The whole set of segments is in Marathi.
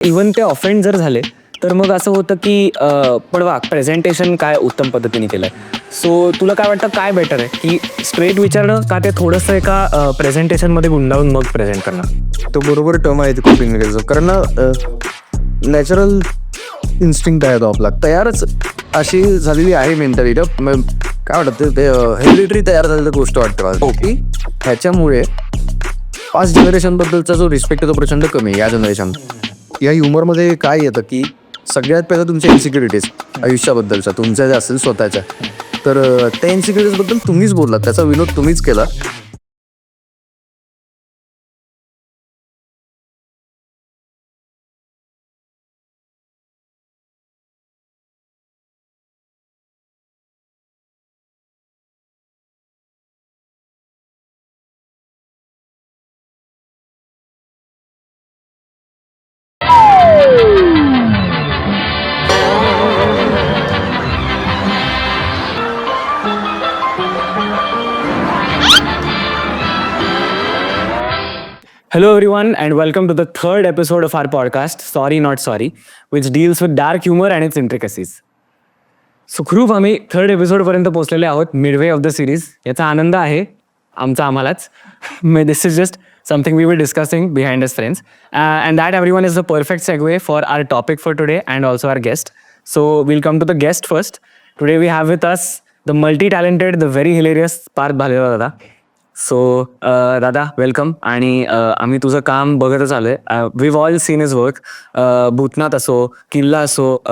इवन ते ऑफेंड जर झाले तर मग असं होतं की पण वा प्रेझेंटेशन काय उत्तम पद्धतीने केलं आहे. सो तुला काय वाटतं, काय बेटर आहे की स्ट्रेट विचारणं का ते थोडंसं एका प्रेझेंटेशनमध्ये गुंडाळून मग प्रेझेंट करणं? तो बरोबर टर्म आहे कोपिंग मेकॅनिझम. कारण ना नॅचरल इन्स्टिंक्ट आहे तो आपला, तयारच अशी झालेली आहे मेंटॅलिटी. काय वाटतं ते हेरिडिटरी तयार झालेली गोष्ट वाटते मला की ह्याच्यामुळे पास्ट जनरेशनबद्दलचा जो रिस्पेक्ट आहे तो प्रचंड कमी आहे या जनरेशन. या ह्युमरमध्ये काय येतं की सगळ्यात पहिलं तुमच्या इन्सिक्युरिटीज आयुष्याबद्दलच्या तुमच्या ज्या असेल स्वतःच्या, तर त्या इन्सिक्युरिटीजबद्दल तुम्हीच बोललात, त्याचा विनोद तुम्हीच केला. Hello everyone and welcome to the third episode of our podcast, Sorry Not Sorry, which deals with dark humor and its intricacies. सुखरूप आम्ही थर्ड एपिसोडपर्यंत पोहोचलेले आहोत, मिडवे ऑफ द सिरीज. याचा आनंद आहे आमचा आम्हालाच. This is just something we were discussing behind us friends, and that everyone is the perfect segue for our topic for today and also our guest. So will come to the guest first. Today we have with us the multi talented, the very hilarious Parth Bhalerao दादा. सो दादा वेलकम. आणि आम्ही तुझं काम बघतच आलो आहे. We've all seen his work. Bhoothnath असो, किल्ला असो,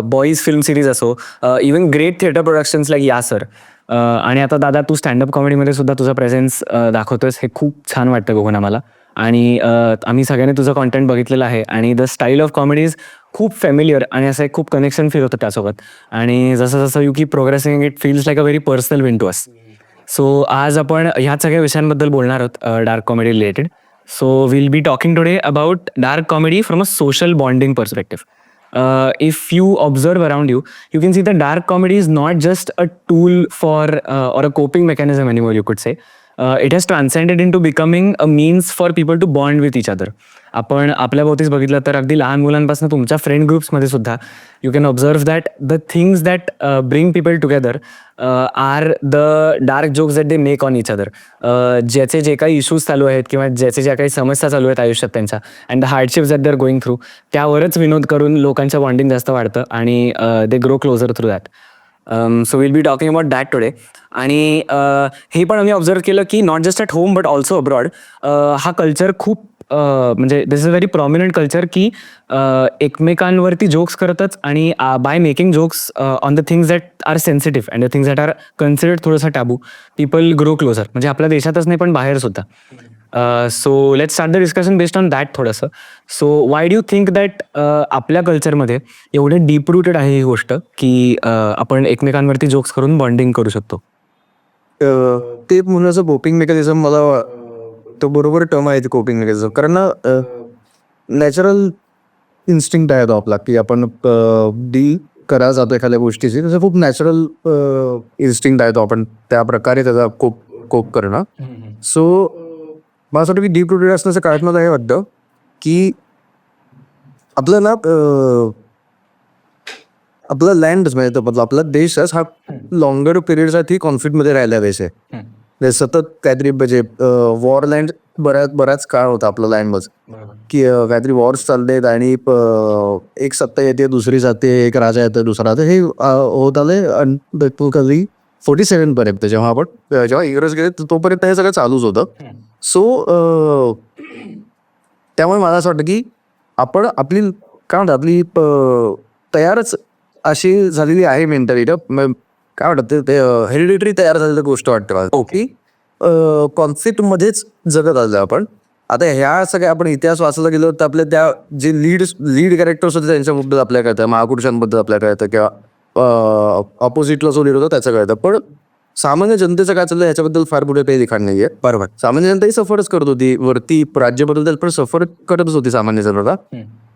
बॉईज फिल्म सिरीज असो, even great theatre productions like या सर. आणि आता दादा तू स्टँडअप कॉमेडीमध्ये सुद्धा तुझा प्रेझेन्स दाखवतोयस, हे खूप छान वाटतं बघून आम्हाला. आणि आम्ही सगळ्यांनी तुझं कॉन्टेंट बघितलेलं आहे आणि the style of comedy is खूप फॅमिलियर आणि असं एक खूप कनेक्शन फील होतं त्यासोबत. आणि जसं जसं you keep progressing it feels like a very personal win to us. So आज आपण ह्या सगळ्या विषयांबद्दल बोलणार आहोत dark comedy related. So will be talking today about dark comedy from a social bonding perspective. If you observe around you, you can see that dark comedy is not just a tool for or a coping mechanism anymore, you could say. It has transcended into becoming a means for people to bond with each other. आपण आपल्या भोवतीच बघितलं तर अगदी लहान मुलांपासून तुमच्या फ्रेंड ग्रुप्समध्ये सुद्धा you can observe that the things that bring people together are the dark jokes that they make on each other. ज्याचे जे काही इश्यूज चालू आहेत किंवा ज्याचे ज्या काही समस्या चालू आहेत आयुष्यात त्यांच्या, and the hardships that they are going through, त्यावरच विनोद करून लोकांचं बॉन्डिंग जास्त वाढतं आणि they grow closer through that. So will be talking about that today. आणि हे पण आम्ही ऑब्झर्व केलं की not just at home but also abroad हा कल्चर खूप म्हणजे this is a very prominent culture की एकमेकांवरती जोक्स करतच आणि by making jokes on the things that are sensitive and the things that are considered थोडंसं टॅबू, पीपल ग्रो क्लोजर. म्हणजे आपल्या देशातच नाही पण बाहेर सुद्धा. So let's start the discussion based on that थोडंसं. So why do you think that आपल्या कल्चरमध्ये एवढं डीप रूटेड आहे ही गोष्ट की आपण एकमेकांवरती जोक्स करून बॉन्डिंग करू शकतो? ते म्हणण्याचं कोपिंग मेकॅनिझम मला तो बरोबर टर्म आहे कोपिंग मेकॅनिझम. कारण ना नॅचरल इन्स्टिंक्ट आहे तो आपला की आपण डील करा जातो एखाद्या गोष्टीची, त्याचं खूप नॅचरल इन्स्टिंक्ट आहे तो, आपण त्या प्रकारे त्याचा कोप करणं. सो मला असं वाटतं की डीप रूटेड असण्याचं कारण मला हे वाटतं की आपलं ना आपला लँडच म्हणजे आपला देशच हा लॉंगर पिरियडसाठी कॉन्फ्लिक्टमध्ये राहिला पाहिजे. सतत काहीतरी म्हणजे वॉरलँड बराच काळ होता आपला लँडमध्ये की काहीतरी वॉर्स चाललेत आणि एक सत्ता येते दुसरी जाते, एक राजा येतो दुसरा. तर हे होत आलंय कधी 47 पर्यंत, जेव्हा इंग्रज गेले तोपर्यंत हे सगळं चालूच होतं. सो त्यामुळे मला असं वाटतं की आपण आपली काय म्हणतात आपली तयारच अशी झालेली आहे मेंटॅलिटी. काय वाटतं ते हेरिडिटरी तयार झालेली गोष्ट वाटते मला की कॉन्फ्लिक्टमध्येच जगत आलं आपण. आता ह्या सगळ्या आपण इतिहास वाचायला गेलो तर आपल्या त्या जे लीड कॅरेक्टर्स होते त्यांच्याबद्दल आपल्याला कळतं, महापुरुषांबद्दल आपल्याला कळतं किंवा ऑपोजिटला जो लीड होता त्याचं कळतं. पण सामान्य जनतेचं काय चाललं ह्याच्याबद्दल फार पुढे काही लिखाण नाहीये. बरोबर, सामान्य जनताही सफरच करत होती, वरती राज्य बदलतात पण सफर करतच होती सामान्य जनता.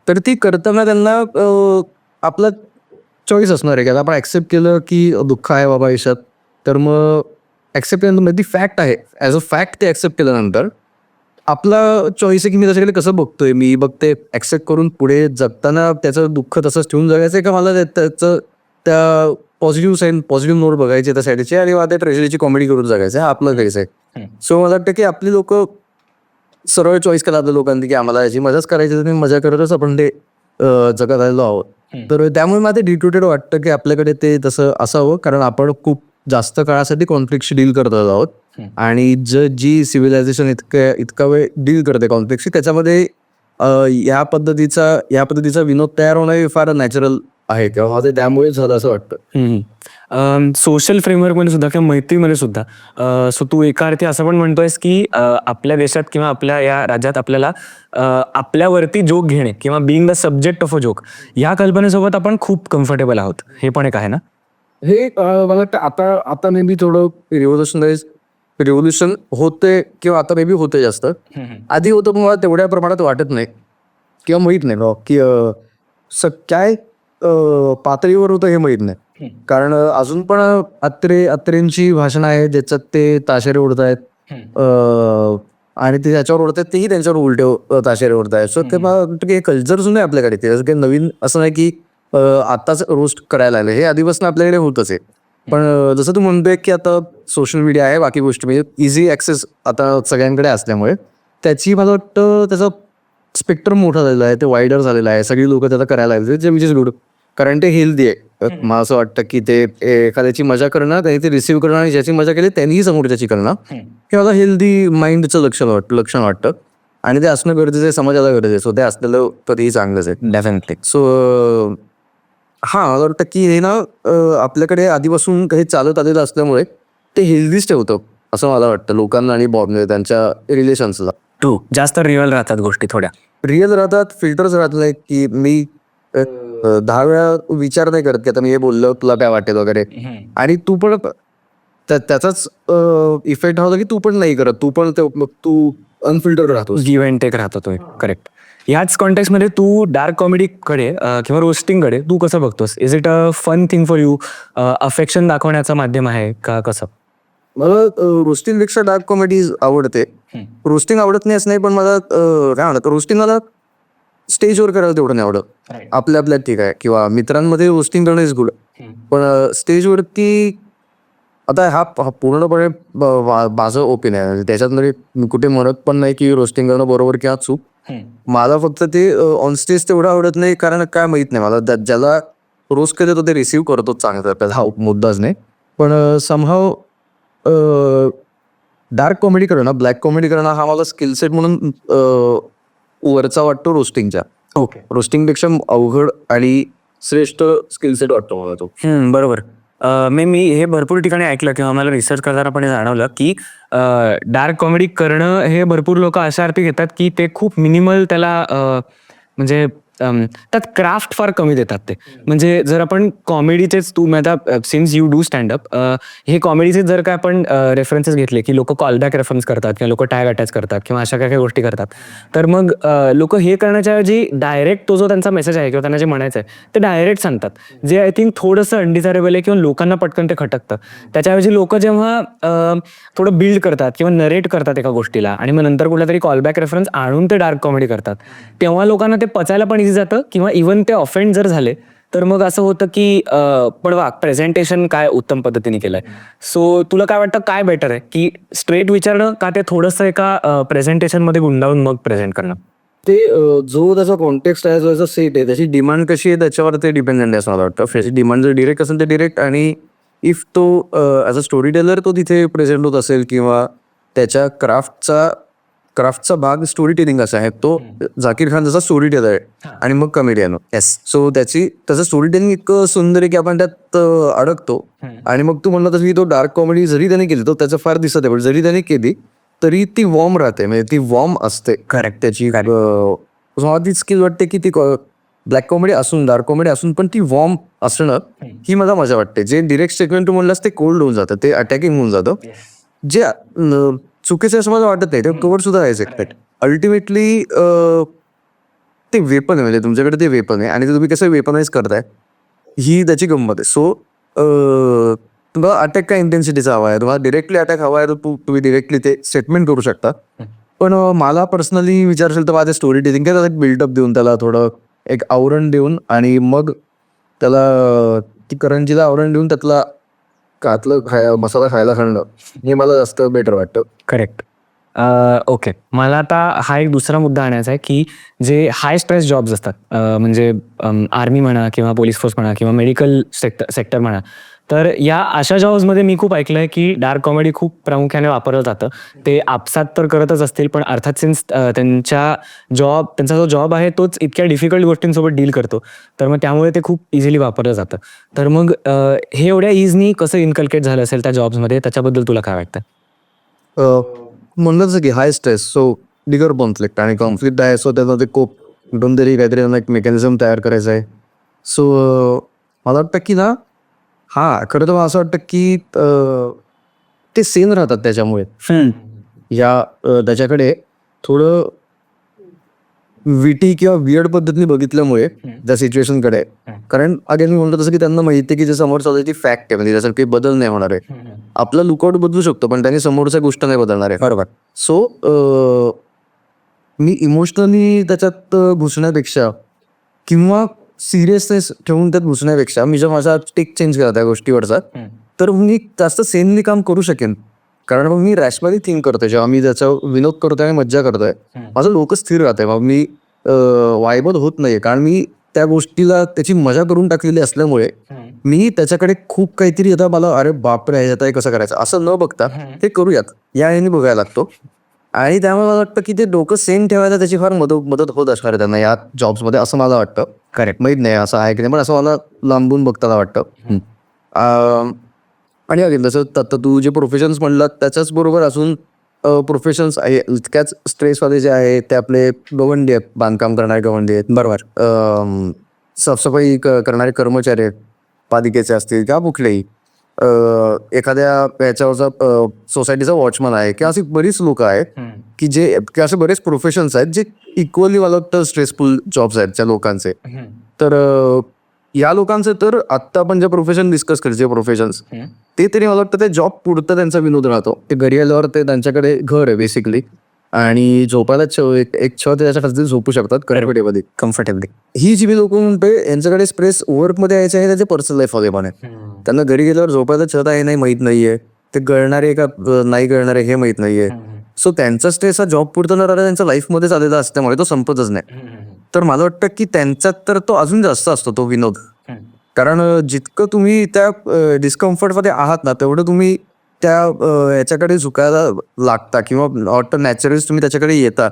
तर ती करताना त्यांना आपलं चॉईस असणार आहे की आता आपण ऍक्सेप्ट केलं की दुःख आहे बाबा आयुष्यात, तर मग ऍक्सेप्ट केल्यानंतर ती फॅक्ट आहे, ॲज अ फॅक्ट ते ऍक्सेप्ट केल्यानंतर आपला चॉईस आहे की मी त्याच्याकडे कसं बघतोय, मी बघते ऍक्सेप्ट करून पुढे जगताना त्याचं दुःख तसंच ठेवून जगायचंय का मला त्याचं त्या पॉझिटिव्ह नोट बघायचे त्या साईडची आणि मला त्या ट्रेजरीची कॉमेडी करून जगायचं हा आपलं काहीच आहे. सो मला वाटतं की आपली लोक सरळ चॉईस करा आपल्या लोकांनी की आम्हाला याची मजाच करायची तर मजा करतच आपण ते जगत आलेलो आहोत. तर त्यामुळे मला ते डिट्युटेड वाटतं की आपल्याकडे ते तसं असावं, कारण आपण खूप जास्त काळासाठी कॉन्फ्लिक्टशी डील करत आहोत. आणि जी सिव्हिलायझेशन इतका वेळ डील करते कॉन्फ्लिक्टशी, त्याच्यामध्ये या पद्धतीचा विनोद तयार होणं हे फार नॅचरल आहे किंवा ते त्यामुळे झालं असं वाटतं. सोशल फ्रेमवर्कमध्ये सुद्धा किंवा मैत्रीमध्ये सुद्धा सो तू एका अर्थी असं पण म्हणतोयस की आपल्या देशात किंवा आपल्या या राज्यात आपल्याला आपल्यावरती जोक घेणे किंवा being the subject of a joke या कल्पनेसोबत आपण खूप कम्फर्टेबल आहोत, हे पण एक आहे ना. हे मला वाटतं आता मे बी थोडं रिव्होल्युशन होते किंवा आता मे बी होते जास्त. आधी होतं पण मला तेवढ्या प्रमाणात वाटत नाही किंवा माहीत नाही बा की काय पातळीवर होतं हे माहीत नाही. कारण अजून पण अत्रेंची भाषणं आहेत ज्याच्यात ते ताशेरे उडत आहेत आणि ते त्याच्यावर उडत आहेत, तेही त्यांच्यावर उलटे ताशेरे उडत आहेत. सो ते मला वाटतं की हे कल्चर जुनं आहे आपल्याकडे, ते असं काही नवीन असं नाही की आताच रोस्ट करायला आलं, हे आधीपासून आपल्याकडे होतच आहे. पण जसं तू म्हणतोय की आता सोशल मीडिया आहे, बाकी गोष्टी म्हणजे इझी ॲक्सेस आता सगळ्यांकडे असल्यामुळे त्याची मला वाटतं त्याचा स्पेक्ट्रम मोठा झालेला आहे, ते वाईडर झालेलं आहे, सगळी लोक त्याचा करायला लागले, जे विच इज गुड. कारण ते हेल्दी आहे. मला असं वाटतं की ते एखाद्याची मजा करणं, त्यांनी ते रिसिव्ह करणं आणि ज्याची मजा केली त्यांनीही समोर त्याची करणं हे मला हेल्दी माइंडचं लक्षण वाटतं आणि ते असणं गरजेचं आहे, समाजाला गरजेचं आहे. सो ते असलेलं कधीही चांगलंच आहे डेफिनेटली. सो मला वाटतं की हे ना आपल्याकडे आधीपासून काही चालत आलेलं असल्यामुळे ते हेल्दीच ठेवतं असं मला वाटतं लोकांना आणि त्यांच्या रिलेशन्सला. टू जास्त रिअल राहतात गोष्टी थोड्या. रिअल राहतात, फिल्टर्स राहत नाही की मी 10 वेळा विचार नाही करत की आता मी हे बोललो तुला काय वाटेल वगैरे. आणि तू पण त्याचाच इफेक्ट हा होता की तू पण नाही करत, तू अनफिल्टर्ड राहतो, गिव्ह अँड टेक राहतो तो. करेक्ट. ह्याच कॉन्टेक्समध्ये तू डार्क कॉमेडीकडे किंवा रोस्टिंगकडे तू कसं बघतोस? Is it a fun thing for you? Affection दाखवण्याचं माध्यम आहे का कसं? मला रोस्टिंगपेक्षा डार्क कॉमेडी आवडते. रोस्टिंग आवडत नाही असं नाही, पण मला काय म्हणतात रोस्टिंग मला स्टेजवर करायला तेवढं नाही आवडत. आपल्यात ठीक आहे किंवा मित्रांमध्ये रोस्टिंग करणं इज गुड, पण स्टेजवरती आता हा पूर्णपणे माझं ओपिनियन आहे, त्याच्यात मी कुठे म्हणत पण नाही की रोस्टिंग करणं बरोबर किंवा चूक. मला फक्त ते ऑन स्टेज तेवढं आवडत नाही, कारण काय माहित नाही मला ज्याला रोस्ट करतो ते रिसिव्ह करतो चांगलं, त्याचा हा मुद्दाच नाही. पण समहाव डार्क कॉमेडी करणं, ब्लॅक कॉमेडी करणं हा मला स्किलसेट म्हणून वरचा वाटतो रोस्टिंगच्या. ओके. रोस्टिंगपेक्षा अवघड आणि श्रेष्ठ स्किलसेट वाटतो मला तो. बरोबर. मी हे भरपूर ठिकाणी ऐकलं किंवा मला रिसर्च करताना पण हे जाणवलं की डार्क कॉमेडी करणं हे भरपूर लोक अशा अर्थी घेतात की ते खूप मिनिमल त्याला म्हणजे त्यात क्राफ्ट फार कमी देतात ते. म्हणजे जर आपण कॉमेडीचेच तू आता सिन्स यू डू स्टँडअप, हे कॉमेडीचे जर काय आपण रेफरन्सेस घेतले की लोक कॉलबॅक रेफरन्स करतात किंवा लोक टॅग अटॅच करतात किंवा अशा काही गोष्टी करतात, तर मग लोक हे करण्याच्या ऐवजी डायरेक्ट तो जो त्यांचा मेसेज आहे किंवा त्यांना जे म्हणायचं आहे ते डायरेक्ट सांगतात, जे आय थिंक थोडंसं अनडिझायरेबल आहे किंवा लोकांना पटकन ते खटकतं. त्याच्याऐवजी लोक जेव्हा थोडं बिल्ड करतात किंवा नरेट करतात एका गोष्टीला आणि मग नंतर कुठला तरी कॉलबॅक रेफरन्स आणून ते डार्क कॉमेडी करतात, तेव्हा लोकांना ते पचायला पण इझी जातं किंवा इव्हन ते ऑफेंड जर झाले तर मग असं होतं की पण वा प्रेझेंटेशन काय उत्तम पद्धतीने केलंय. सो तुला काय वाटतं, काय बेटर आहे की स्ट्रेट विचारणं का ते थोडंसं एका प्रेझेंटेशनमध्ये गुंडाळून मग प्रेझेंट करणं? ते जो त्याचा कॉन्टेक्स्ट आहे, जो त्याचा सेट आहे, त्याची डिमांड कशी आहे त्याच्यावर ते डिपेंडेंट आहे असं मला वाटतं. त्याची डिमांड जर डिरेक्ट असेल तर डिरेक्ट, आणि इफ तो ॲज अ स्टोरी टेलर तो तिथे प्रेझेंट होत असेल किंवा त्याच्या क्राफ्टचा भाग स्टोरी टेलिंग असा आहे, तो झाकीर खान जसा स्टोरी टेलर आहे आणि मग कमेडियन. येस. सो त्याचं स्टोरी टेलिंग इतकं सुंदर आहे की आपण त्यात अडकतो. आणि मग तू म्हणला तसं की तो डार्क कॉमेडी जरी त्याने केली तो त्याचं फार दिसत आहे, पण जरी त्याने केली तरी ती वॉर्म राहते, म्हणजे ती वॉर्म असते. करेक्ट. त्याची मला ती स्किल वाटते की ती ब्लॅक कॉमेडी असून डार्क कॉमेडी असून पण ती वॉर्म असणं ही मला मजा वाटते. जे डिरेक्ट स्टेटमेंट तू म्हणलास ते कोल्ड होऊन जातं, ते अटॅकिंग होऊन जातं, जे चुकीचं असं मला वाटत नाही. ते कवर सुद्धा आहे. अल्टिमेटली ते वेपन आहे, म्हणजे तुमच्याकडे ते वेपन आहे आणि ते तुम्ही कसं वेपनाइज करताय ही त्याची गंमत आहे. सो तुम्हाला अटॅक काय इंटेन्सिटीचा हवा आहे, तुम्हाला डिरेक्टली अटॅक हवा आहे तर तुम्ही डिरेक्टली ते स्टेटमेंट करू शकता. पण मला पर्सनली विचारशील तर माझ्या स्टोरी टेलिंग त्याला एक बिल्डअप देऊन, त्याला थोडं एक आवरण देऊन, आणि मग त्याला ती करंजीला आवरण देऊन त्यातला मसाला खायला सांगणं, हे मला जास्त बेटर वाटतं. करेक्ट. ओके. मला आता हा एक दुसरा मुद्दा आणायचा आहे, की जे हाय स्ट्रेस जॉब्स असतात, म्हणजे आर्मी म्हणा किंवा पोलीस फोर्स म्हणा किंवा मेडिकल सेक्टर म्हणा, तर या अशा जॉब्समध्ये मी खूप ऐकलं आहे, की डार्क कॉमेडी खूप प्रामुख्याने वापरलं जातं. ते आपसात तर करतच असतील, पण अर्थात सिन्स त्यांचा जो जॉब आहे तोच इतक्या डिफिकल्ट गोष्टींसोबत डील करतो, तर मग त्यामुळे ते खूप इझिली वापरलं जातं. तर मग हे एवढ्या इझनी कसं इन्कल्केट झालं असेल त्या जॉब्समध्ये, त्याच्याबद्दल तुला काय वाटतं? म्हणलं जसं की हाय स्ट्रेस, सो बिगर कॉन्फ्लिक्ट, आणि कॉन्फ्लिक्ट आहे, सो त्यामध्ये खूप कुठून तरी काहीतरी त्यांना एक मेकॅनिझम तयार करायचं आहे. सो मला वाटतं की ना, खरं तर मला असं वाटतं की ते सेन राहतात त्याच्यामुळे, त्याच्याकडे थोडं विटी किंवा वियर्ड पद्धतीने बघितल्यामुळे त्या सिच्युएशनकडे. कारण अगेन मी म्हणतो तसं की त्यांना माहिती आहे की जे समोर चालू ती फॅक्ट आहे, म्हणजे त्याच्यात काही बदल नाही होणार आहे. आपला लुकआउट बदलू शकतो, पण त्यांनी समोरच्या गोष्ट नाही बदलणार आहे. बरोबर. सो मी इमोशनली त्याच्यात घुसण्यापेक्षा किंवा सिरियसनेस ठेवून त्यात घुसण्यापेक्षा, मी जेव्हा माझा टेक चेंज केला त्या गोष्टीवरचा, तर मी जास्त सेनली काम करू शकेन. कारण मग मी रॅशनली थिंक करतोय, जेव्हा मी त्याचा विनोद करतोय आणि मज्जा करतोय, माझं डोकं स्थिर राहतंय. मग मी वायबल होत नाहीये, कारण मी त्या गोष्टीला त्याची मजा करून टाकलेली असल्यामुळे मी त्याच्याकडे खूप काहीतरी, आता मला अरे बापरे ह्याच्यात हे कसं करायचं असं न बघता ते करूयात या ह्याने बघायला लागतो. आणि त्यामुळे मला वाटतं की ते डोकं सेन ठेवायला त्याची फार मदत होत असणार आहे त्यांना या जॉब्समध्ये, असं मला वाटतं. करेक्ट, माहीत नाही असं आहे की नाही, पण असं मला लांबून बघताना वाटतं. आणि अगेन जसं आता तू जे प्रोफेशन्स म्हणलात त्याच्याच बरोबर अजून प्रोफेशन्स आहे इतक्याच स्ट्रेसवाले जे आहे ते आपले गवंडी आहेत, बांधकाम करणारे गवंडी आहेत. बरोबर. साफसफाई करणारे कर्मचारी आहेत, पालिकेचे असतील किंवा कुठलेही, एखाद्या याच्यावरचा सोसायटीचा वॉचमन आहे, किंवा अशी बरीच लोक आहेत की किंवा असे बरेच प्रोफेशन्स आहेत जे इक्वली मला वाटतं स्ट्रेसफुल जॉब्स आहेत त्या लोकांचे. तर या लोकांचे तर आत्ता आपण जे प्रोफेशन डिस्कस करतो, जे प्रोफेशन्स, ते तरी मला वाटतं ते जॉब पुरतं त्यांचा विनोद राहतो. ते घरी आल्यावर ते त्यांच्याकडे घर आहे बेसिकली, आणि झोपायला एक छत त्याच्या खाली झोपू शकतात कम्फर्टेबली. ही जी मी लोक म्हणतोय यांच्याकडे स्ट्रेस वर्कमध्ये यायचं आहे, त्याचे पर्सनल लाईफ मध्ये पण आहे. त्यांना घरी गेल्यावर झोपायला छत आहे नाही माहित नाहीये, ते गळणारे का नाही गळणारे हे माहित नाहीये. सो त्यांचा स्ट्रेस हा जॉब पुरता न राहता त्यांच्या लाईफमध्ये चाललेला असल्यामुळे तो संपतच नाही. तर मला वाटतं की त्यांच्यात तर तो अजून जास्त असतो तो विनोद. कारण जितकं तुम्ही त्या डिस्कम्फर्टमध्ये आहात ना, तेवढं तुम्ही त्या याच्याकडे झुकायला लागता, किंवा वाटतं नॅचरली तुम्ही त्याच्याकडे येता.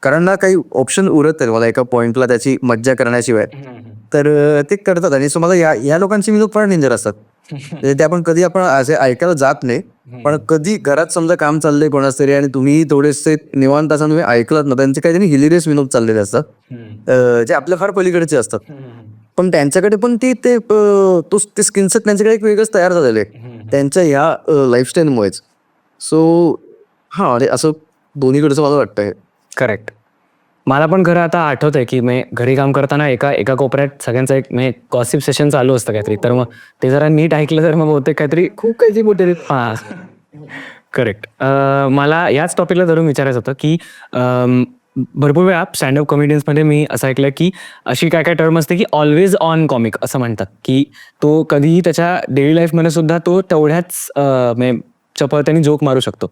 कारण ना काही ऑप्शन उरत नाही मला एका पॉइंटला त्याची मज्जा करण्याशिवाय. तर ते करतात, आणि सो मला या लोकांचे विनोद फार डेंजर असतात. म्हणजे ते आपण असे ऐकायला जात नाही, पण कधी घरात समजा काम चाललंय कोणाच तरी आणि तुम्ही थोडेसे निवांत असं तुम्ही ऐकलात ना, त्यांचे काहीतरी हिलिरियस विनोद चाललेले असतात, जे आपल्या फार पलीकडचे असतात. पण त्यांच्याकडे पण ते स्किनसेट त्यांच्याकडे एक वेगळंच तयार झालेलं आहे त्यांच्या ह्या लाईफस्टाईलमुळेच. सो आणि असं दोन्हीकडचं मला वाटतं. करेक्ट. मला पण खरं आता आठवत आहे की मी घरी काम करताना एका कोपऱ्यात सगळ्यांचं एक म्हणजे गॉसिप सेशन चालू असतं काहीतरी, तर मग ते जरा नीट ऐकलं तर मग बहुतेक काहीतरी खूप काहीतरी मोठे. हां, करेक्ट. मला याच टॉपिकला धरून विचारायचं होतं की भरपूर वेळा स्टँडअप कॉमेडियन्समध्ये मी असं ऐकलं की अशी काय काय टर्म असते की ऑलवेज ऑन कॉमिक असं म्हणतात, की तो कधीही त्याच्या डेली लाईफमध्ये सुद्धा तो तेवढ्याच म्हणजे चपळत्याने जोक मारू शकतो.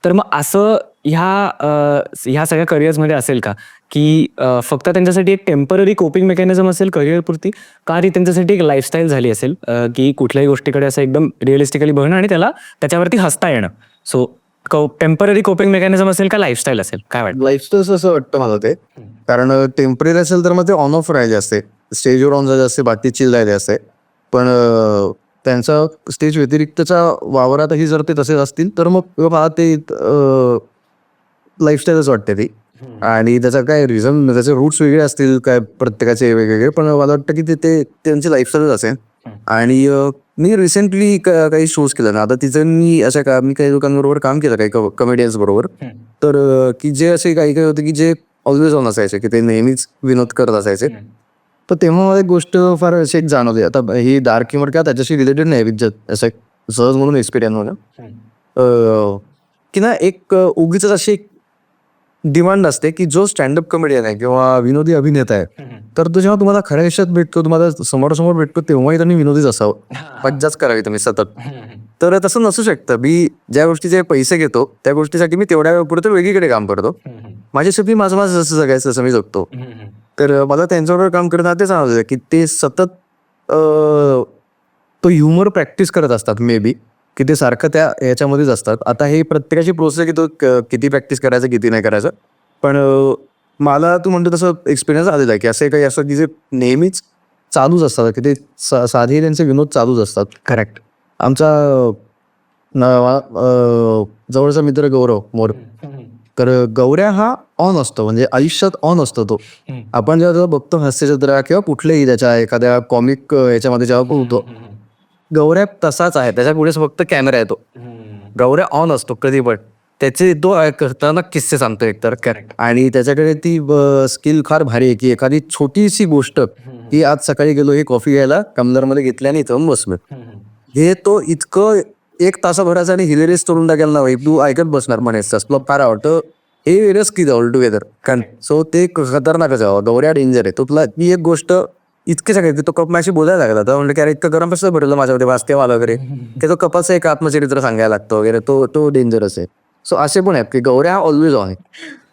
तर मग असं ह्या सगळ्या करिअर्समध्ये असेल का, की फक्त त्यांच्यासाठी एक टेम्पररी कोपिंग मेकॅनिझम असेल करिअरपुरती, का ती त्यांच्यासाठी एक लाईफस्टाईल झाली असेल, की कुठल्याही गोष्टीकडे असं एकदम रिअलिस्टिकली बघणं आणि त्याच्यावरती हसता येणं. सो टेम्पररी कोपिंग मेकॅनिझम असेल का लाईफस्टाईल असेल, काय वाटतं? लाईफस्टाईल असं वाटतं मला ते. कारण टेम्पररी असेल तर मग ते ऑन ऑफ राहिले असते, स्टेजवर ऑन झाले असते, बाकी चिल राहिले असते. पण त्यांचा स्टेज व्यतिरिक्तच्या वावरातही जर ते तसेच असतील तर मग मला ते लाईफस्टाईलच वाटते ती. आणि त्याचा काय रिझन, त्याचे रूट्स वेगळे असतील काय प्रत्येकाचे वेगवेगळे, पण मला वाटतं की ते त्यांची लाईफस्टाईलच असेल. आणि मी रिसेंटली काही शोज केला ना, आता तिचं मी काही लोकांबरोबर काम केलं, काही कमेडियन्स बरोबर. तर की जे असे काही काही होते की जे ऑलवेज ऑन असायचे, की ते नेहमीच विनोद करत असायचे. तर तेव्हा मला एक गोष्ट फार अशी एक जाणवली. आता ही डार्क ह्युमर किंवा त्याच्याशी रिलेटेड नाही, विज्जत असं एक सहज म्हणून एक्सपिरियन्स होणं, की ना एक उगीच अशी एक डिमांड असते की जो स्टँडअप कॉमेडियन आहे किंवा विनोदी अभिनेता आहे, तर तो जेव्हा तुम्हाला खऱ्या आयुष्यात भेटतो, तुम्हाला समोरासमोर भेटतो, तेव्हाही त्यांनी विनोदीच असावं, मज्जाच करावी तुम्ही सतत. तर तसं नसू शकतं. मी ज्या गोष्टीचे पैसे घेतो त्या गोष्टीसाठी मी तेवढ्या वेळापुरतं वेगळीकडे काम करतो. माझ्यासाठी माझं माझं जसं जगायचं तसं मी जगतो. तर मला त्यांच्याबरोबर काम करताना ते सांगत होते की ते सतत तो ह्युमर प्रॅक्टिस करत असतात, मे बी की ते सारखं त्या याच्यामध्येच असतात. आता हे प्रत्येकाची प्रोसेस आहे की तो किती प्रॅक्टिस करायचं किती नाही करायचं. पण मला तू म्हणतो तसं एक्सपिरियन्स आलेला आहे की असे काही असं की जे नेहमीच चालूच असतात, की ते साधे त्यांचे विनोद चालूच असतात. करेक्ट. आमचा जवळचा मित्र गौरव मोर, तर गौऱ्या हा ऑन असतो, म्हणजे आयुष्यात ऑन असतो तो. आपण जेव्हा त्याला बघतो हास्यचित्र किंवा कुठल्याही त्याच्या एखाद्या कॉमिक याच्यामध्ये जेव्हा बघतो, गौऱ्या तसाच आहे. त्याच्या पुढेच फक्त कॅमेरा येतो. गौऱ्या ऑन असतो कधी पण. त्याचे तो करताना किस्से सांगतो एकतर. करेक्ट. आणि त्याच्याकडे ती स्किल फार भारी आहे की एखादी छोटीशी गोष्ट की आज सकाळी गेलो हे कॉफी घ्यायला, कमलरमध्ये घेतली आणि इथं बसलो, हे तो इतकं 1 तासाभराचं आणि हिलेरियस करून टाकेल ना भाई, तू ऐकत बसणार म्हणायचं, तुला फार आवडतं. हे वेगळंच की ऑल टुगेदर. कारण सो ते खतरनाकच आहे. गौऱ्या डेंजर आहे. तो तुला ती एक गोष्ट इतके सगळे तो कप माझी बोलायला लागला तर म्हणलं की अरे इतकं गरम कसं भरलं माझ्यामध्ये वाचतेवाला वगैरे, की तो कपाचं एक आत्मचरित्र सांगायला लागतो वगैरे, तो डेंजरस आहे. सो असे पण आहेत की गौऱ्या ऑलवेज ऑन आहे,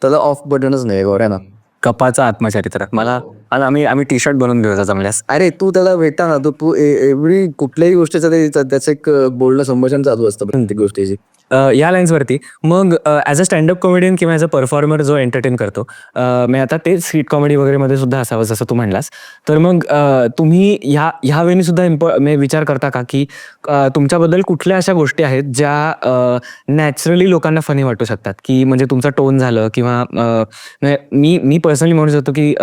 त्याला ऑफ बटनच नाही गौऱ्याना. कपाचं आत्मचरित्र मला आणि आम्ही टी शर्ट बनवून घेऊ जमल्यास. अरे तू त्याला भेटा ना, तू एव्हरी कुठल्याही गोष्टीचं त्याचं एक बोलणं संभाषण चालू असतं प्रत्येक गोष्टीची. या लाईन्सवरती मग ॲज अ स्टँडअप कॉमेडियन किंवा ॲज अ परफॉर्मर जो एंटरटेन करतो, मी आता ते स्ट्रीट कॉमेडी वगैरेमध्ये सुद्धा असावं जसं तू म्हणलास, तर मग तुम्ही ह्या वेळी सुद्धा विचार करता का की तुमच्याबद्दल कुठल्या अशा गोष्टी आहेत ज्या नॅचरली लोकांना फनी वाटू शकतात, की म्हणजे तुमचा टोन झालं किंवा मी पर्सनली म्हणू शकतो की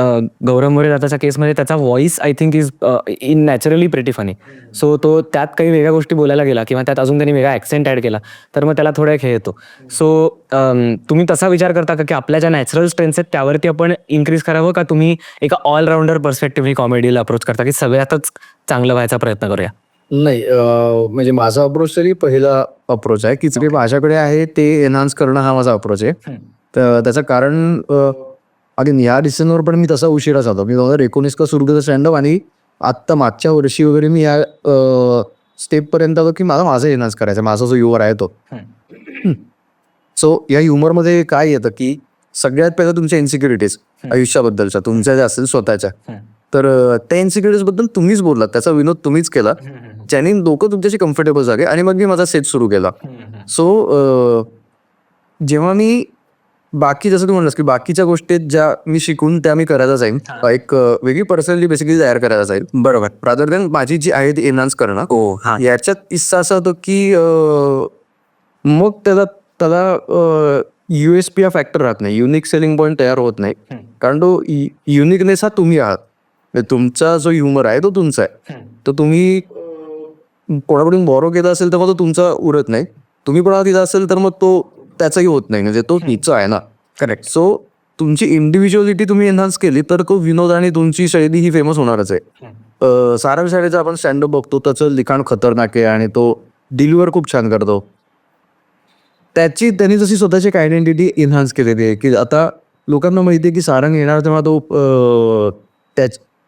गौरव मोरे दादाच्या केसमध्ये त्याचा voice I think is in naturally pretty funny. So तो त्यात काही वेगळ्या गोष्टी बोलायला गेला किंवा त्यात अजून त्यांनी वेगळा ॲक्सेंट ॲड केला तर मग त्याला थोडा खेळ येतो. सो तुम्ही तसा विचार करता का की आपल्या ज्या नॅचरल स्ट्रेंथ्स आहेत त्यावरती आपण इन्क्रीज करावं, का तुम्ही एका ऑलराऊंडर पर्स्पेक्टिव्हनी कॉमेडीला अप्रोच करता की सगळ्यातच चांगलं व्हायचा प्रयत्न करूया? नाही, म्हणजे माझा अप्रोच तरी पहिला अप्रोच आहे की जे माझ्याकडे आहे ते एनहान्स करणं हा माझा अप्रोच आहे. तर त्याचं कारण अगेन या डिसिजनवर पण मी तसा उशिरा झालो. मी 2019 का सुरू केलं स्टँडअप आणि आत्ता मागच्या वर्षी वगैरे मी या स्टेपपर्यंत आलो की मला माझं एनहान्स करायचं, माझा जो ह्युमर आहे तो. सो या ह्युमरमध्ये काय येतं की सगळ्यात पहिलं तुमच्या इन्सिक्युरिटीज आयुष्याबद्दलच्या तुमच्या ज्या असेल स्वतःच्या, तर त्या इन्सिक्युरिटीज बद्दल तुम्हीच बोललात, त्याचा विनोद तुम्हीच केला, ज्याने लोक तुमच्याशी कम्फर्टेबल झाले आणि मग मी माझा सेट सुरू केला. सो जेव्हा मी बाकी जसं तू म्हणलास की बाकीच्या गोष्टी ज्या मी शिकून त्या मी करायला जाईन, एक वेगळी पर्सनॅलिटी बेसिकली तयार करायला जाईल, बरोबर, रादर दॅन माझी जी आहे ती एनहान्स करणं. याच्यात किस्सा असा होतो की मग त्याला USP हा फॅक्टर राहत नाही, युनिक सेलिंग पॉईंट तयार होत नाही. कारण तो युनिकनेस हा तुम्ही आहात, म्हणजे तुमचा जो ह्युमर आहे तो तुमचा आहे. तर तुम्ही कोणाकडून बॉरो केला असेल तर मग तो तुमचा उरत नाही, तुम्ही कोणाला दिला असेल तर मग तो त्याचाही होत नाही, म्हणजे तो तिचा आहे ना. करेक्ट. सो तुमची इंडिव्हिज्युअलिटी तुम्ही एनहान्स केली तर तो विनोद आणि तुमची शैली ही फेमस होणारच आहे. सारांश शाळेचा आपण स्टँडअप बघतो, त्याचं लिखाण खतरनाक आहे आणि तो डिलिव्हर खूप छान करतो. त्यांनी जशी स्वतःची एक आयडेंटिटी एनहान्स केलेली आहे की आता लोकांना माहिती आहे की सारंग येणार तेव्हा तो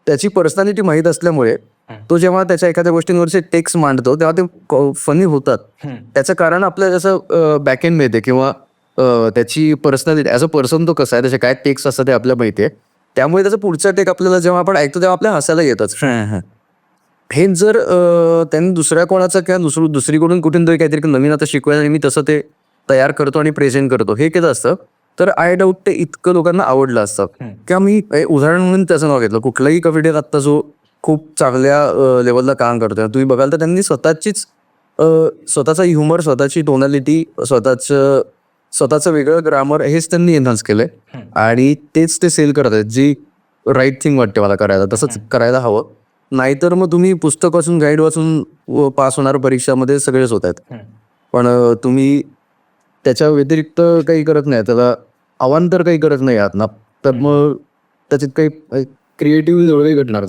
त्याची पर्सनॅलिटी माहीत असल्यामुळे तो जेव्हा त्याच्या एखाद्या गोष्टींवरचे टेक्स्ट मांडतो तेव्हा ते फनी होतात. त्याचं कारण आपल्याला जसं बॅकएंड मिळते किंवा त्याची पर्सनॅलिटी ॲज अ पर्सन तो कसा आहे, त्याचे काय टेक्स्ट असतात ते आपल्याला माहिती आहे. त्यामुळे त्याचा पुढचा टेक आपल्याला जेव्हा आपण ऐकतो तेव्हा आपल्याला हसायला येतच. हे जर त्यांनी दुसऱ्या कोणाचं किंवा दुसरीकडून कुठून तरी काहीतरी नवीन आता शिकवायला मी तसं ते तयार करतो आणि प्रेझेंट करतो हे केलं असतं तर आय डाऊट ते इतकं लोकांना आवडलं असतं. किंवा मी उदाहरण म्हणून त्याचं नाव घेतलं, कुठलाही कॉमेडियन आत्ता जो खूप चांगल्या लेवलला काम करतोय तुम्ही बघाल तर त्यांनी स्वतःचा ह्युमर, स्वतःची टोनॅलिटी, स्वतःचं वेगळं ग्रामर हेच त्यांनी एनहान्स केलंय आणि तेच ते सेल करत आहेत, जी राईट थिंग वाटते मला करायला. तसंच करायला हवं, नाहीतर मग तुम्ही पुस्तक वाचून गाईड वाचून पास होणार परीक्षामध्ये सगळेच होत आहेत, पण तुम्ही त्याच्या व्यतिरिक्त काही करत नाही, त्याला अवांतर काही करत नाही आहात ना, तर मग त्याच्यात काही क्रिएटिव्ह जवळ घडणार.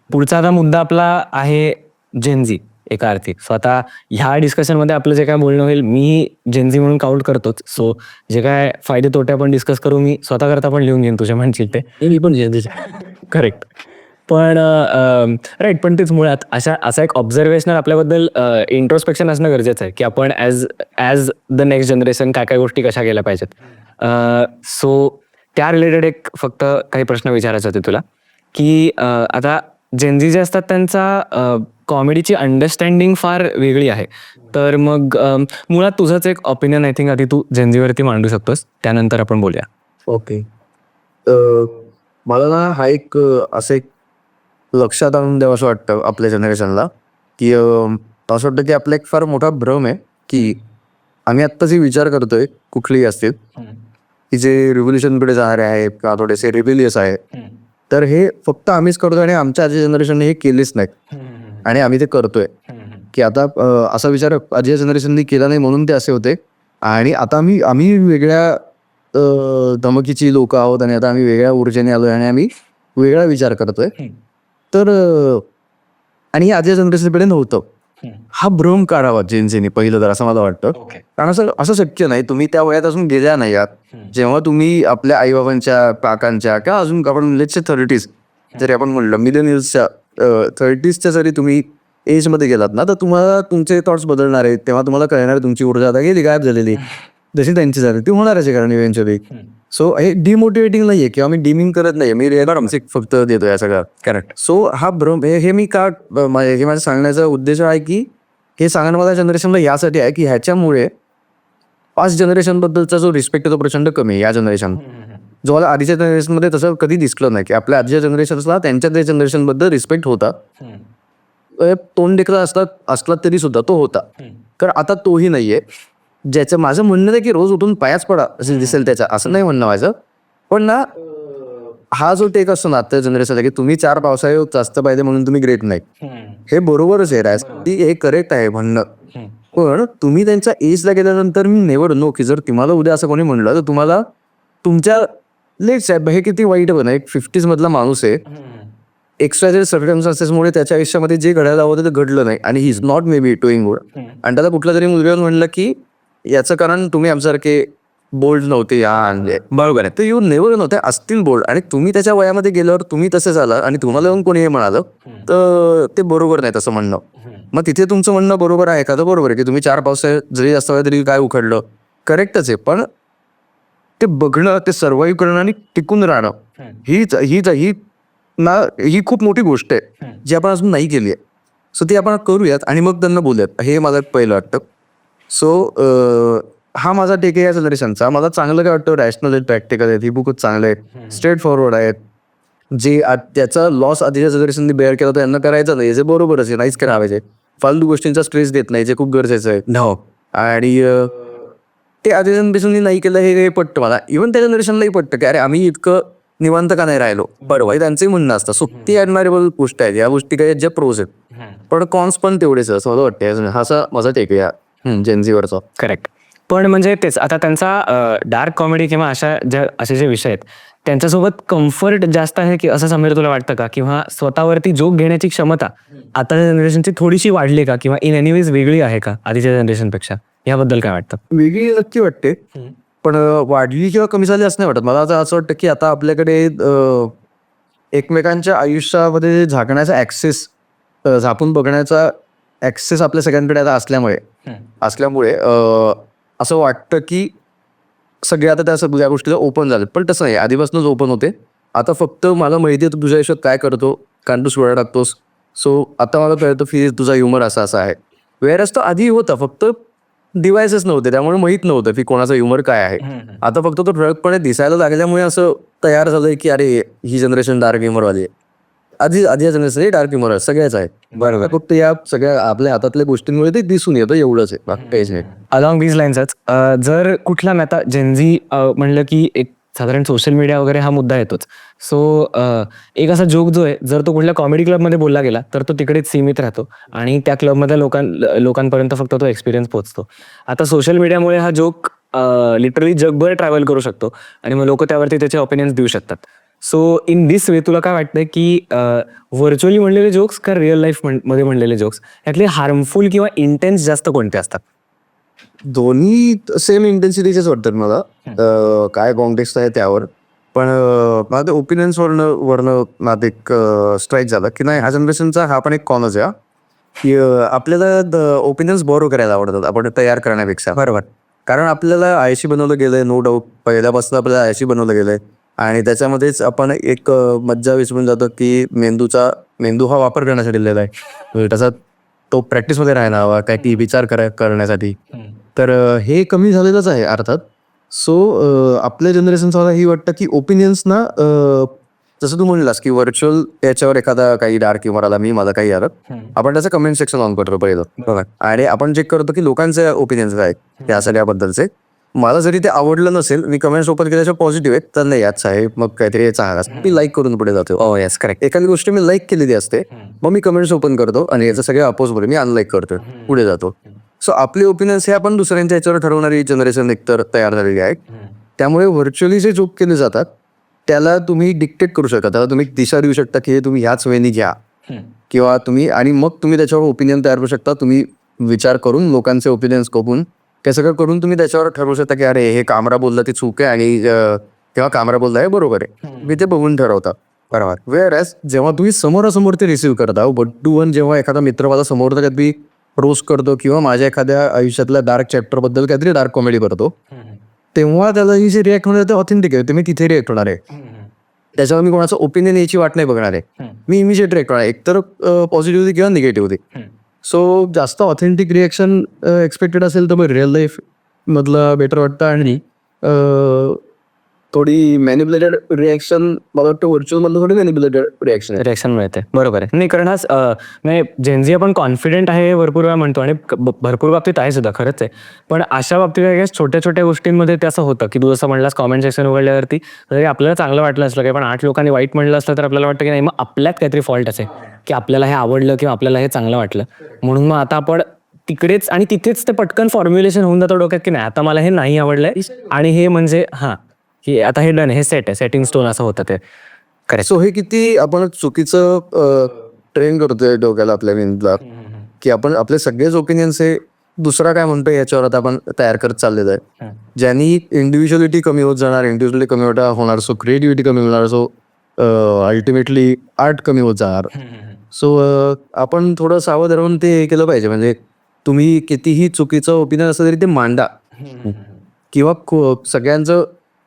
पुढचा आता मुद्दा आपला आहे जेनझी. एका अर्थी. सो आता ह्या डिस्कशनमध्ये आपलं जे काय बोलणं होईल मी जेनझी म्हणून काउंट करतोच. सो जे काय फायदे तोटे आपण डिस्कस करू मी स्वतः करता पण लिहून घेईन तुझे म्हणशील ते. मी पण जेनझी. करेक्ट. पण राईट, पण तेच मुळात असा एक ऑब्झर्वेशनल आपल्याबद्दल इंट्रोस्पेक्शन असणं गरजेचं आहे की आपण ॲज द नेक्स्ट जनरेशन काय काय गोष्टी कशा केल्या पाहिजेत. सो त्या रिलेटेड एक फक्त काही प्रश्न विचारायचे होते तुला की आता जेनझी जे असतात त्यांचा कॉमेडीची अंडरस्टँडिंग फार वेगळी आहे. तर मग मुळात तुझंच एक ओपिनियन आय थिंक आधी तू जेनझीवरती मांडू शकतोस, त्यानंतर आपण बोलूया. ओके. मला ना हा एक असं एक लक्षात आणून द्यावं असं वाटतं आपल्या जनरेशनला की असं वाटतं की आपला एक फार मोठा भ्रम आहे की आम्ही आत्ता जे विचार करतोय कुठलेही असतील की जे रिव्होल्युशन पुढे जाणारे आहे किंवा थोडेसे रिबिलियस आहे, तर हे फक्त आम्हीच करतोय आणि आमच्या आजच्या जनरेशनने हे केलेच नाहीत आणि आम्ही ते करतोय. की आता असा विचार आजच्या जनरेशनने केला नाही म्हणून ते असे होते आणि आता आम्ही वेगळ्या धमकीची लोक आहोत आणि आता आम्ही वेगळ्या ऊर्जेने आलोय आणि आम्ही वेगळा विचार करतोय. तर आणि हे आजच्या जनरेशनकडे नव्हतं. हा भ्रम काढावा जेनझीने पहिलं तर असं मला वाटतं. कारण असं शक्य नाही, तुम्ही त्या वयात अजून गेल्या नाही आहात जेव्हा तुम्ही आपल्या आईबाबांच्या काकांच्या किंवा अजून आपण लेट्स से 30s जरी आपण म्हणलं मिलेनियल्सच्या 30sच्या जरी तुम्ही एजमध्ये गेलात ना, तर तुम्हाला तुमचे थॉट्स बदलणार आहेत. तेव्हा तुम्हाला कळणार तुमची ऊर्जा आता गेली गायब झालेली जशी त्यांची झाली ती होणारच आहे कारण इव्हेंच्युअली. सो हे डिमोटिवेटिंग नाहीये किंवा मी डिमिंग करत नाहीये, मी रिअलिस्टिक फक्त देतो या सगळ्या. करेक्ट. सो हा भ्रम हे मी का हे माझ्या सांगण्याचा उद्देश आहे की हे सांगणं मला जनरेशनला यासाठी आहे की ह्याच्यामुळे पास्ट जनरेशनबद्दलचा जो रिस्पेक्ट आहे तो प्रचंड कमी आहे या जनरेशन, जो मला आधीच्या जनरेशनमध्ये तसं कधी दिसलं नाही की आपल्या आधीच्या जनरेशनला त्यांच्या त्या जनरेशनबद्दल रिस्पेक्ट होता. तोंड देखला असला तरी सुद्धा तो होता. तर आता तोही नाहीये. ज्याचं माझं म्हणणं आहे की रोज उठून पायाच पडा असं दिसेल त्याच्या, असं नाही म्हणणं माझं. पण ना हा जो टेक असतो ना आता जनरेशनचा की तुम्ही 4 पावसाळे जास्त पाहिजे म्हणून तुम्ही ग्रेट नाही, हे बरोबरच आहे, हे करेक्ट आहे म्हणणं. पण तुम्ही त्यांच्या एजला गेल्यानंतर मी नेवर नो की जर तुम्हाला उद्या असं कोणी म्हणलं तर तुम्हाला तुमच्या लेट्स साहेब हे किती वाईट पण एक 50s मधला माणूस आहे, एक्स्ट्रा सर्कमस्टान्सेसमुळे त्याच्या आयुष्यामध्ये जे घडायला हवं ते घडलं नाही आणि he is not may be doing good. आणि त्याला कुठला तरी मुलगा म्हणलं की याचं कारण तुम्ही आमच्यासारखे बोल्ड नव्हते या म्हणजे बरोबर आहे, तर यू नेवर नव्हते असतील बोल्ड आणि तुम्ही त्याच्या वयामध्ये गेल्यावर तुम्ही तसे झाला आणि तुम्हाला येऊन कोणी हे म्हणालं तर ते बरोबर नाही तसं म्हणणं. मग तिथे तुमचं म्हणणं बरोबर आहे का? तर बरोबर आहे की तुम्ही 4 पावसाळे जरी जास्त वेळ तरी काय उखडलं, करेक्टच आहे. पण ते बघणं, ते सर्व्हाइव्ह करणं आणि टिकून राहणं ही खूप मोठी गोष्ट आहे जी आपण अजून नाही केली आहे. सो ती आपण करूयात आणि मग त्यांना बोलूयात, हे मला पहिलं वाटतं. सो हा माझा टेक आहे या जनरेशनचा. मला चांगलं काय वाटतं, रॅशनल आहेत, प्रॅक्टिकल आहेत, ही बुकच चांगले आहेत, स्ट्रेट फॉरवर्ड आहेत. जे त्याचा लॉस आधीच्या जनरेशनने बेअर केला तर यांना करायचं नाही, जे बरोबरच आहे, नाहीच करायचे. फालतू गोष्टींचा स्ट्रेस देत नाही, जे खूप गरजेचं आहे. आणि ते आधी जनरेशनने नाही केलं हे पटतं मला. इव्हन त्या जनरेशनलाही पटतं की अरे आम्ही इतकं निवांत का नाही राहिलो, बरोबर त्यांचंही म्हणणं असतं. सो ती ॲडमायरेबल गोष्ट आहे. या गोष्टी काही ज्या प्रोज आहेत पण कॉन्स पण तेवढेच असं मला वाटतं. हा असा माझा टेक आहे या जेनझीवरचा. करेक्ट. पण म्हणजे तेच आता त्यांचा डार्क कॉमेडी किंवा असे जे विषय आहेत त्यांच्यासोबत कम्फर्ट जास्त आहे की असं समीर तुला वाटतं का? किंवा स्वतःवरती जोक घेण्याची क्षमता आताच्या जनरेशनची थोडीशी वाढली का? किंवा इन एनिवेज वेगळी आहे का आधीच्या जनरेशनपेक्षा? याबद्दल काय वाटतं? वेगळी नक्की वाटते, पण वाढली किंवा कमी झाली असं नाही वाटत मला. आता असं वाटतं की आता आपल्याकडे एकमेकांच्या आयुष्यामध्ये झाकण्याचा ॲक्सेस, झाकून बघण्याचा ॲक्सेस आपल्या सगळ्यांकडे आता असल्यामुळे असं वाटतं की सगळे आता त्या सगळ्या गोष्टीला ओपन झाले. पण तसं नाही, आधीपासूनच ओपन होते. आता फक्त मला माहिती आहे तू तुझ्या आयुष्यात काय करतो, कारण तू सोडा टाकतोस. सो आता मला कळतं की तुझा ह्युमर असा आहे. वेअरच तो आधी होता, फक्त डिव्हायसेस नव्हते त्यामुळे माहीत नव्हतं की कोणाचा ह्युमर काय आहे. आता फक्त तो ठळकपणे दिसायला लागल्यामुळे असं तयार झालंय की अरे ही जनरेशन डार्क ह्युमरवाली आहे. आधी जनरेशन डार्क ह्युमर सगळ्याच आहे, बरोबर. फक्त या सगळ्या आपल्या हातातल्या गोष्टींमुळे ते दिसून येतं, एवढंच आहे, बाकी काहीच नाही. अलॉंग दीज लाईन्सच जर कुठला आता जेनझी म्हणलं की एक साधारण सोशल मीडिया वगैरे हा मुद्दा येतोच. सो एक असा जोक जो आहे जर तो कुठल्या कॉमेडी क्लबमध्ये बोलला गेला तर तो तिकडेच सीमित राहतो आणि त्या क्लबमधल्या लोकांपर्यंत फक्त तो एक्सपिरियन्स पोहोचतो. आता सोशल मीडियामुळे हा जोक लिटरली जगभर ट्रॅव्हल करू शकतो आणि मग लोक त्यावरती त्याचे ओपिनियन्स देऊ शकतात. सो इन दिस वे तुला काय वाटतं की व्हर्च्युअली म्हणलेले जोक्स का रिअल लाईफ मध्ये म्हणलेले जोक्स यातले हार्मफुल किंवा इंटेन्स जास्त कोणते असतात? दोन्ही सेम इंटेन्सिटीचेच वाटतात मला. काय कॉन्टेक्स्ट आहे त्यावर. पण मला ते ओपिनियन्स वरनं मला एक स्ट्राईक झालं की नाही, ह्या जनरेशनचा हा पण एक कॉनच आहे की आपल्याला ओपिनियन्स बोरो करायला आवडतात आपण तयार करण्यापेक्षा. बरोबर. कारण आपल्याला आयशी बनवलं गेलंय, नो डाऊट. पहिल्यापासून आपल्याला आयशी बनवलं गेलंय आणि त्याच्यामध्येच आपण एक मज्जा विसरून जातो की मेंदू हा वापर करण्यासाठी दिलेला आहे. त्याचा तो प्रॅक्टिसमध्ये राहायला हवा, काय की विचार करण्यासाठी. तर हे कमी झालेलंच आहे अर्थात. सो आपल्या जनरेशनचं मला ही वाटतं की ओपिनियन्स ना, जसं तू म्हणलास की व्हर्च्युअल याच्यावर एखादा काही डार्क ह्युमर आला, मी मला काही आलं, आपण त्याचं कमेंट सेक्शन ऑन करतो पहिलं. आणि आपण चेक करतो की लोकांचे ओपिनियन्स काय त्या सगळ्याबद्दलचे. मला जरी ते आवडलं नसेल, मी कमेंट्स ओपन केल्याच्या पॉझिटिव्ह आहेत तर नाही याच आहे, मग काहीतरी चांगला मी लाईक करून पुढे जातो. ओ येस, करेक्ट. एखादी गोष्ट मी लाईक केलेली असते, मग मी कमेंट्स ओपन करतो आणि याचं सगळे अपोजमध्ये मी अनलाईक करतो, पुढे जातो. सो आपले ओपिनियन्स हे आपण दुसऱ्यांच्या याच्यावर ठरवणारी जनरेशन एकतर तयार झालेली आहे. त्यामुळे व्हर्च्युअली जे जोक केले जातात त्याला तुम्ही डिक्टेट करू शकता, त्याला तुम्ही दिशा देऊ शकता की हे तुम्ही ह्याच वेळी घ्या किंवा तुम्ही, आणि मग तुम्ही त्याच्यावर ओपिनियन तयार करू शकता. तुम्ही विचार करून लोकांचे ओपिनियन्स बघून ते सगळं करून तुम्ही त्याच्यावर ठरवू शकता की अरे हे कामरा बोललं ते चूक आहे आणि तेव्हा कामरा बोलला आहे बरोबर आहे, मी ते बघून ठरवता. बरोबर. वेअर ॲज जेव्हा तुम्ही समोरासमोर ते रिसिव्ह करता, 1-to-1 जेव्हा एखादा मित्र माझा समोर तर काहीतरी रोस्ट करतो किंवा माझ्या एखाद्या आयुष्यातल्या डार्क चॅप्टरबद्दल काहीतरी डार्क कॉमेडी करतो, तेव्हा त्याला ही जे रिॲक्ट होणार ते ऑथेंटिक आहे, तुम्ही तिथे रिॲक्ट होणार आहे. त्याच्यावर मी कोणाचं ओपिनियन याची वाट नाही बघणार आहे, मी इमिजिएट रिॲक्ट होणार, एकतर पॉझिटिव्ह होती किंवा निगेटिव्ह होती. सो जास्त ऑथेंटिक रिॲक्शन एक्सपेक्टेड असेल तर मग रिअल लाईफ मधलं बेटर वाटतं. आणि थोडी मॅनिप्युलेटेड रिॲक्शन मला वाटतं व्हर्च्युअल मधलं थोडी मॅनिप्युलेटेड रिॲक्शन मिळते. बरोबर आहे. नाही, कारण हा म्हणजे जेनझी आपण कॉन्फिडेंट आहे हे भरपूर वेळा म्हणतो आणि भरपूर बाबतीत आहे सुद्धा, खरंच आहे. पण अशा बाबतीत काय छोट्या छोट्या गोष्टींमध्ये ते असं होतं की तू जसं म्हणलास कॉमेंट सेक्शन उघडल्यावरती जरी आपल्याला चांगलं वाटलं असलं काय, पण 8 लोकांनी वाईट म्हणलं असलं तर आपल्याला वाटतं की नाही, मग आपल्यात काहीतरी फॉल्ट असेल की आपल्याला हे आवडलं किंवा आपल्याला हे चांगलं वाटलं, म्हणून मग आता आपण तिकडेच आणि तिथेच ते पटकन फॉर्म्युलेशन होऊन जातं डोक्यात की नाही आता मला हे नाही आवडलंय आणि हे म्हणजे हां की आता हे डन, हे सेट आहे, सेटिंग स्टोन असं होतं ते. करेक्ट. सो हे किती आपण चुकीचं ट्रेन करतोय डोक्याला आपल्या मेंदूला की आपण आपले सगळेच ओपिनियन्स हे दुसरा काय म्हणतो याच्यावर आता आपण तयार करत चाललेलं आहे, ज्यांनी इंडिव्हिज्युअलिटी कमी होत जाणार, इंडिव्हिज्युअलिटी कमी होणार, सो क्रिएटिव्हिटी कमी होणार, सो अल्टिमेटली आर्ट कमी होत जाणार. सो आपण थोडं सावध राहून ते केलं पाहिजे. म्हणजे तुम्ही कितीही चुकीचं ओपिनियन असलं तरी ते मांडा, किंवा सगळ्यांचं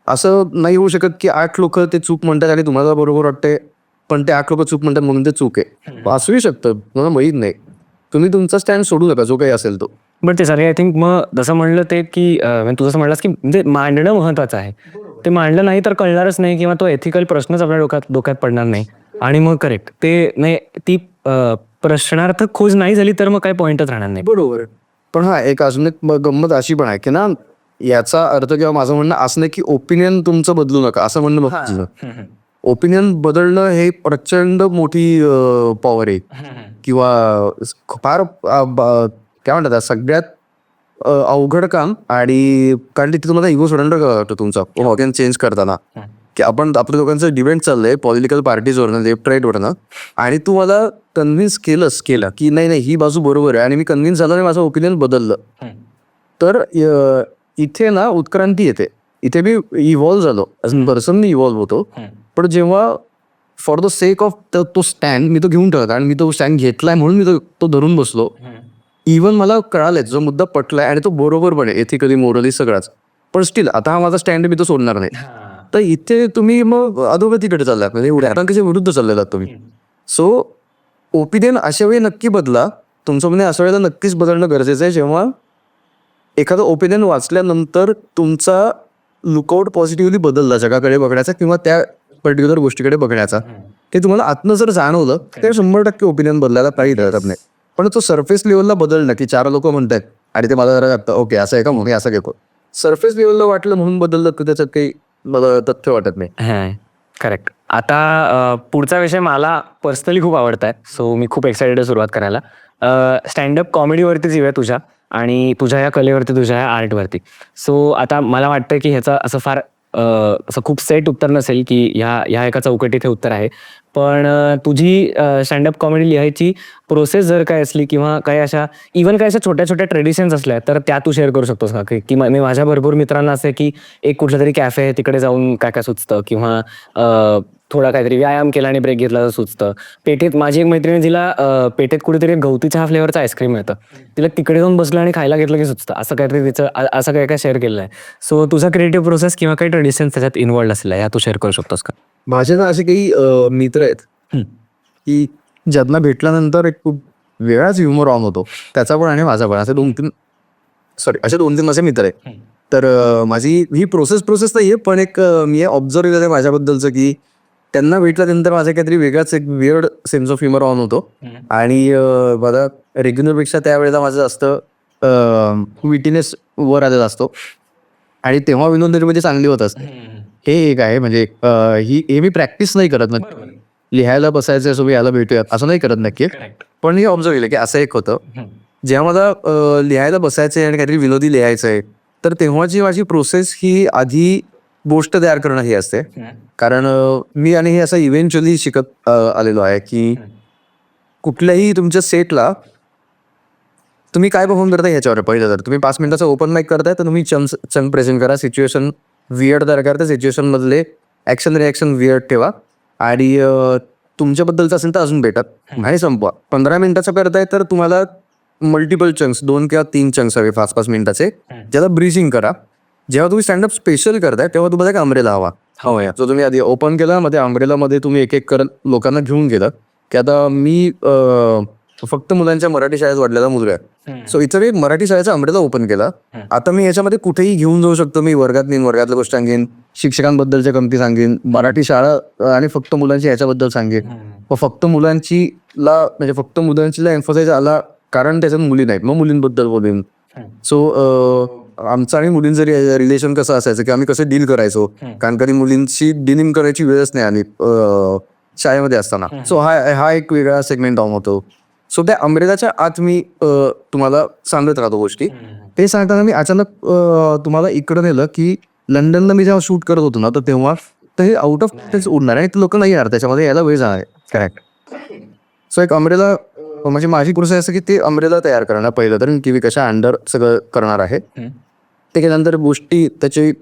असं नाही होऊ शकत की 8 लोक ते चूक म्हणतात आणि तुम्हाला बरोबर वाटते, पण ते 8 लोक चूक म्हणतात म्हणून ते चूक आहे. असूही शकतं, मला माहीत नाही. तुम्ही तुमचा स्टँड सोडू नका जो काही असेल तो. बट ते सगळे आय थिंक मग जसं म्हणलं ते की तू जसं म्हणलास की म्हणजे मांडणं महत्वाचं आहे. ते मांडलं नाही तर कळणारच नाही किंवा तो एथिकल प्रश्नच आपल्या डोक्यात पडणार नाही. आणि मग करेक्ट ते नाही, ती प्रश्नार्थक खोज नाही झाली तर मग काही पॉईंटच राहणार नाही. बरोबर. पण हा एक अजून एक गंमत अशी पण आहे की ना, याचा अर्थ किंवा माझं म्हणणं असं नाही की ओपिनियन तुमचं बदलू नका असं म्हणणं नको. ओपिनियन बदलणं हे प्रचंड मोठी पॉवर आहे किंवा फार काय म्हणतात सगळ्यात अवघड काम. आणि कारण तिथे तुम्हाला इगो सोडंड वाटतं तुमचा ओपिनियन चेंज करताना, की आपण आपल्या लोकांचं डिबेट चाललंय पॉलिटिकल पार्टीजवरनं, लेफ्ट राईटवरनं, आणि तू मला कन्व्हिन्स केलं की नाही ही बाजू बरोबर आहे आणि मी कन्व्हिन्स झालो आणि माझं ओपिनियन बदललं, तर इथे ना उत्क्रांती येते. इथे मी इव्हॉल्व्ह झालो as a person, me evolve होतो. पण जेव्हा फॉर द सेक ऑफ तो स्टँड मी तो घेऊन ठेवला आणि मी तो स्टँड घेतलाय म्हणून मी तो धरून बसलो, इव्हन मला कळालंय जो मुद्दा पटलाय आणि तो बरोबर पण आहे एथिकली, मोरली सगळाच, पण स्टील आता हा माझा स्टँड मी तो सोडणार नाही. तर इथे तुम्ही मग अधोगतीकडे चाललात, म्हणजे उड्याच्या विरुद्ध चाललेलात तुम्ही. सो ओपिनियन अशा वेळी नक्की बदला, तुमचं म्हणजे अशा वेळेला नक्कीच बदलणं गरजेचं आहे जेव्हा एखादं ओपिनियन वाचल्यानंतर तुमचा लुकआउट पॉझिटिव्हली बदलला जगाकडे बघण्याचा किंवा त्या पर्टिक्युलर गोष्टीकडे बघण्याचा. ते तुम्हाला आतनं जर जाणवलं तर 100% ओपिनियन बदलायला काही हरकत नाही. पण तो सरफेस लेवलला बदलणं की 4 लोक म्हणतात आणि ते मला जरा वाटतं ओके असं आहे का, म्हणून असं घेतो, सरफेस लेवलला वाटलं म्हणून बदललं तर त्याच्यात काही मला तथ्य वाटत नाही. करेक्ट. आता पुढचा विषय मला पर्सनली खूप आवडत आहे, सो मी खूप एक्सायटेड आहे सुरुवात करायला. स्टँडअप कॉमेडीवरती जीव आहे तुझ्या आणि तुझ्या या कलेवरती, तुझ्या या आर्टवरती. सो आता मला वाटतं की ह्याचा असं फार असं खूप सेट उत्तर नसेल की ह्या एका चौकटीत हे उत्तर आहे. पण तुझी स्टँडअप कॉमेडी लिहायची प्रोसेस जर काय असली किंवा काही अशा इव्हन काही अशा छोट्या छोट्या ट्रेडिशन्स असल्या तर त्या तू शेअर करू शकतोस का? की मी माझ्या भरपूर मित्रांना असं आहे की एक कुठलं तरी कॅफे आहे तिकडे जाऊन काय काय सुचतं किंवा थोडा काहीतरी व्यायाम केला आणि ब्रेक घेतला तर सुचतं. पेठेत माझी एक मैत्रिणी जिला पेठेत कुठेतरी एक गवती चहा फ्लेवरचं आईस्क्रीम मिळतं. तिला तिकडे जाऊन बसलं आणि खायला घेतलं की सुचतं. असं काहीतरी तिचं असं काय काय शेअर केलेलं आहे. सो तुझा क्रिएटिव्ह प्रोसेस किंवा काही ट्रेडिशन्स त्याच्यात इन्व्हॉल्ड असलेला या तू शेअर करू शकतोस का? माझे ना असे काही मित्र आहेत की ज्यांना भेटल्यानंतर एक खूप वेगळाच ह्युमर ऑन होतो, त्याचा पण आणि माझा पण. असे 2-3 माझे मित्र आहेत. तर माझी ही प्रोसेस नाही आहे, पण एक मी ऑब्झर्व केलं आहे माझ्याबद्दलचं की त्यांना भेटल्यानंतर माझा काहीतरी वेगळाच एक weird sense of humour on होतो. आणि मला रेग्युलरपेक्षा त्यावेळेला माझं जास्त विटीनेस वर आलेला असतो आणि तेव्हा विनोद निर्मिती चांगली होत असते. हे एक आहे. म्हणजे हे मी प्रॅक्टिस नाही करत नक्की. लिहायला बसायचं असो याला भेटूयात असं नाही करत नक्की. पण हे ऑब्झर्व केलं की असं एक होतं, जेव्हा मला लिहायला बसायचं आहे आणि काहीतरी विनोदी लिहायचं आहे, तर तेव्हाची माझी प्रोसेस ही आधी गोष्ट तयार करणं ही असते. कारण मी आणि हे असं इव्हेंच्युअली शिकत आलेलो आहे की कुठल्याही तुमच्या सेटला तुम्ही काय परफॉर्म करता ह्याच्यावर पहिलं. जर तुम्ही 5 मिनिटाचा ओपन माईक करताय तर तुम्ही चंक प्रेझेंट करा, सिच्युएशन वियर्ड तयार करता, सिच्युएशन मधले ऍक्शन रिॲक्शन वियर्ड ठेवा आणि तुमच्याबद्दलचं असेल तर अजून बेटर आणि संपवा. 15 मिनिटाचं करताय तर तुम्हाला मल्टिपल चंक्स 2 किंवा 3 चंक्स हवे 5-5 मिनिटाचे, ज्याला ब्रीजिंग करा. जेव्हा तुम्ही स्टँडअप स्पेशल करताय तेव्हा तुम्हाला एक अमरेला हवा जो तुम्ही आधी ओपन केला, मध्ये अमरेलामध्ये तुम्ही एक एक करत लोकांना घेऊन गेला की आता मी फक्त मुलांच्या मराठी शाळेत वाढलेला मुलगा आहे. सो इथं मी मराठी शाळेचा अमरेला ओपन केला. आता मी याच्यामध्ये कुठेही घेऊन जाऊ शकतो. मी वर्गात नेईन, वर्गातल्या गोष्टी सांगेन, शिक्षकांबद्दलच्या गमती सांगेन, मराठी शाळा आणि फक्त मुलांची ह्याच्याबद्दल सांगेन. फक्त मुलांचीला एम्फसाइज आला कारण त्याच्यात मुली नाहीत, मग मुलींबद्दल बोलेन. सो आमचं आणि मुलींचं रिलेशन कसं असायचं की आम्ही कसं डील करायचो, कारण कधी मुलींची डिलिंग करायची वेळच नाही आली शाळेमध्ये असताना. सो हा एक वेगळा सेगमेंट ऑन होतो. सो त्या अमरेलाच्या आत मी तुम्हाला सांगत राहतो गोष्टी. ते सांगताना मी अचानक तुम्हाला इकडं नेलं की लंडनला मी जेव्हा शूट करत होतो ना, तर तेव्हा तर हे आउट ऑफ टच उडणार आहे, लोक नाही येणार त्याच्यामध्ये, यायला वेळ जाणार आहे. करेक्ट. सो एक अमरेला म्हणजे माझी प्रोसेस असं की ते अमरेला तयार करणार पहिलं तर, की मी कशा अंडर सगळं करणार आहे. ते केल्यानंतर गोष्टी त्याची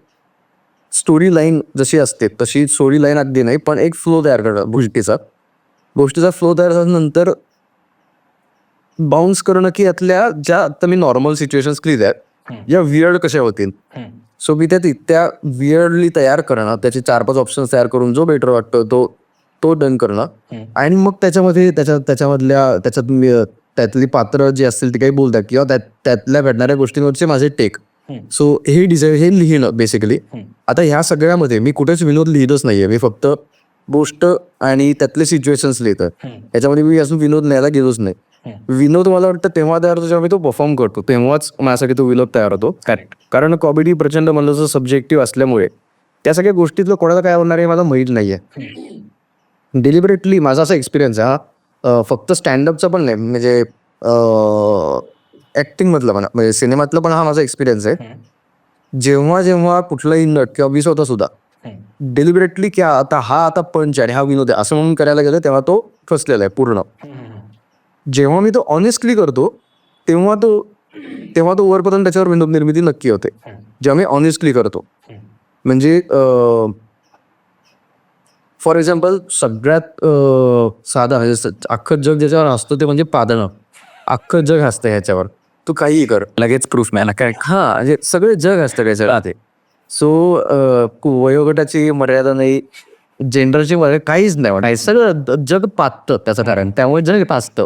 स्टोरी लाईन जशी असते तशी स्टोरी लाईन अगदी नाही, पण एक फ्लो तयार करणार गोष्टीचा फ्लो तयार झाल्यानंतर बाउन्स करणं की यातल्या ज्या आता मी नॉर्मल सिच्युएशन्स लिहिल्या या वियर्ड कशा होतील. सो मी त्या वियर्डली तयार करणं, त्याचे 4-5 ऑप्शन्स तयार करून जो बेटर वाटतो तो डन करणं. आणि मग त्याच्यामध्ये त्यातली पात्र जी असतील ती काही बोलतात किंवा त्यातल्या घडणाऱ्या गोष्टींवरचे माझे टेक. सो हे लिहिणं बेसिकली. आता ह्या सगळ्यामध्ये मी कुठेच विनोद लिहितच नाहीये, मी फक्त गोष्ट आणि त्यातले सिच्युएशन्स लिहितं. याच्यामध्ये मी अजून विनोद लिहायला गेलोच नाही. विनोद मला वाटतं तेव्हा तयार होतो जेव्हा मी तो परफॉर्म करतो, तेव्हाच माझ्यासाठी तो विनोद तयार होतो. करेक्ट. कारण कॉमेडी प्रचंड म्हणलं सब्जेक्टिव्ह असल्यामुळे त्या सगळ्या गोष्टीतलं कोणाला काय होणार आहे मला माहीत नाहीये. डेलिबरेटली माझा असा एक्सपिरियन्स आहे हा, फक्त स्टँडअपचा पण नाही, म्हणजे ऍक्टिंग मधला पण, म्हणजे सिनेमातला पण हा माझा एक्सपिरियन्स आहे. जेव्हा कुठलाही नट किंवा मी स्वतः सुद्धा डेलिबरेटली की आता पंच आणि हा विनोद आहे असं म्हणून करायला गेलं तेव्हा तो फसलेला आहे पूर्ण. जेव्हा मी तो ऑनेस्टली करतो तेव्हा तो वरपर्यंत त्याच्यावर विनोद निर्मिती नक्की होते, जेव्हा मी ऑनेस्टली करतो. म्हणजे फॉर एक्झाम्पल सगळ्यात साधा अख्खं जग ज्याच्यावर असतं ते म्हणजे पादणं. अख्खं जग असतं ह्याच्यावर, तू काहीही कर लगेच प्रूफ मॅन काय. हा म्हणजे सगळे जग असतं त्याच्यावर ते. सो वयोगटाची मर्यादा नाही, जेंडरची मर्यादा काहीच नाही वाटत, सगळं जग पाचतं त्याचं कारण, त्यामुळे जग पाचतं.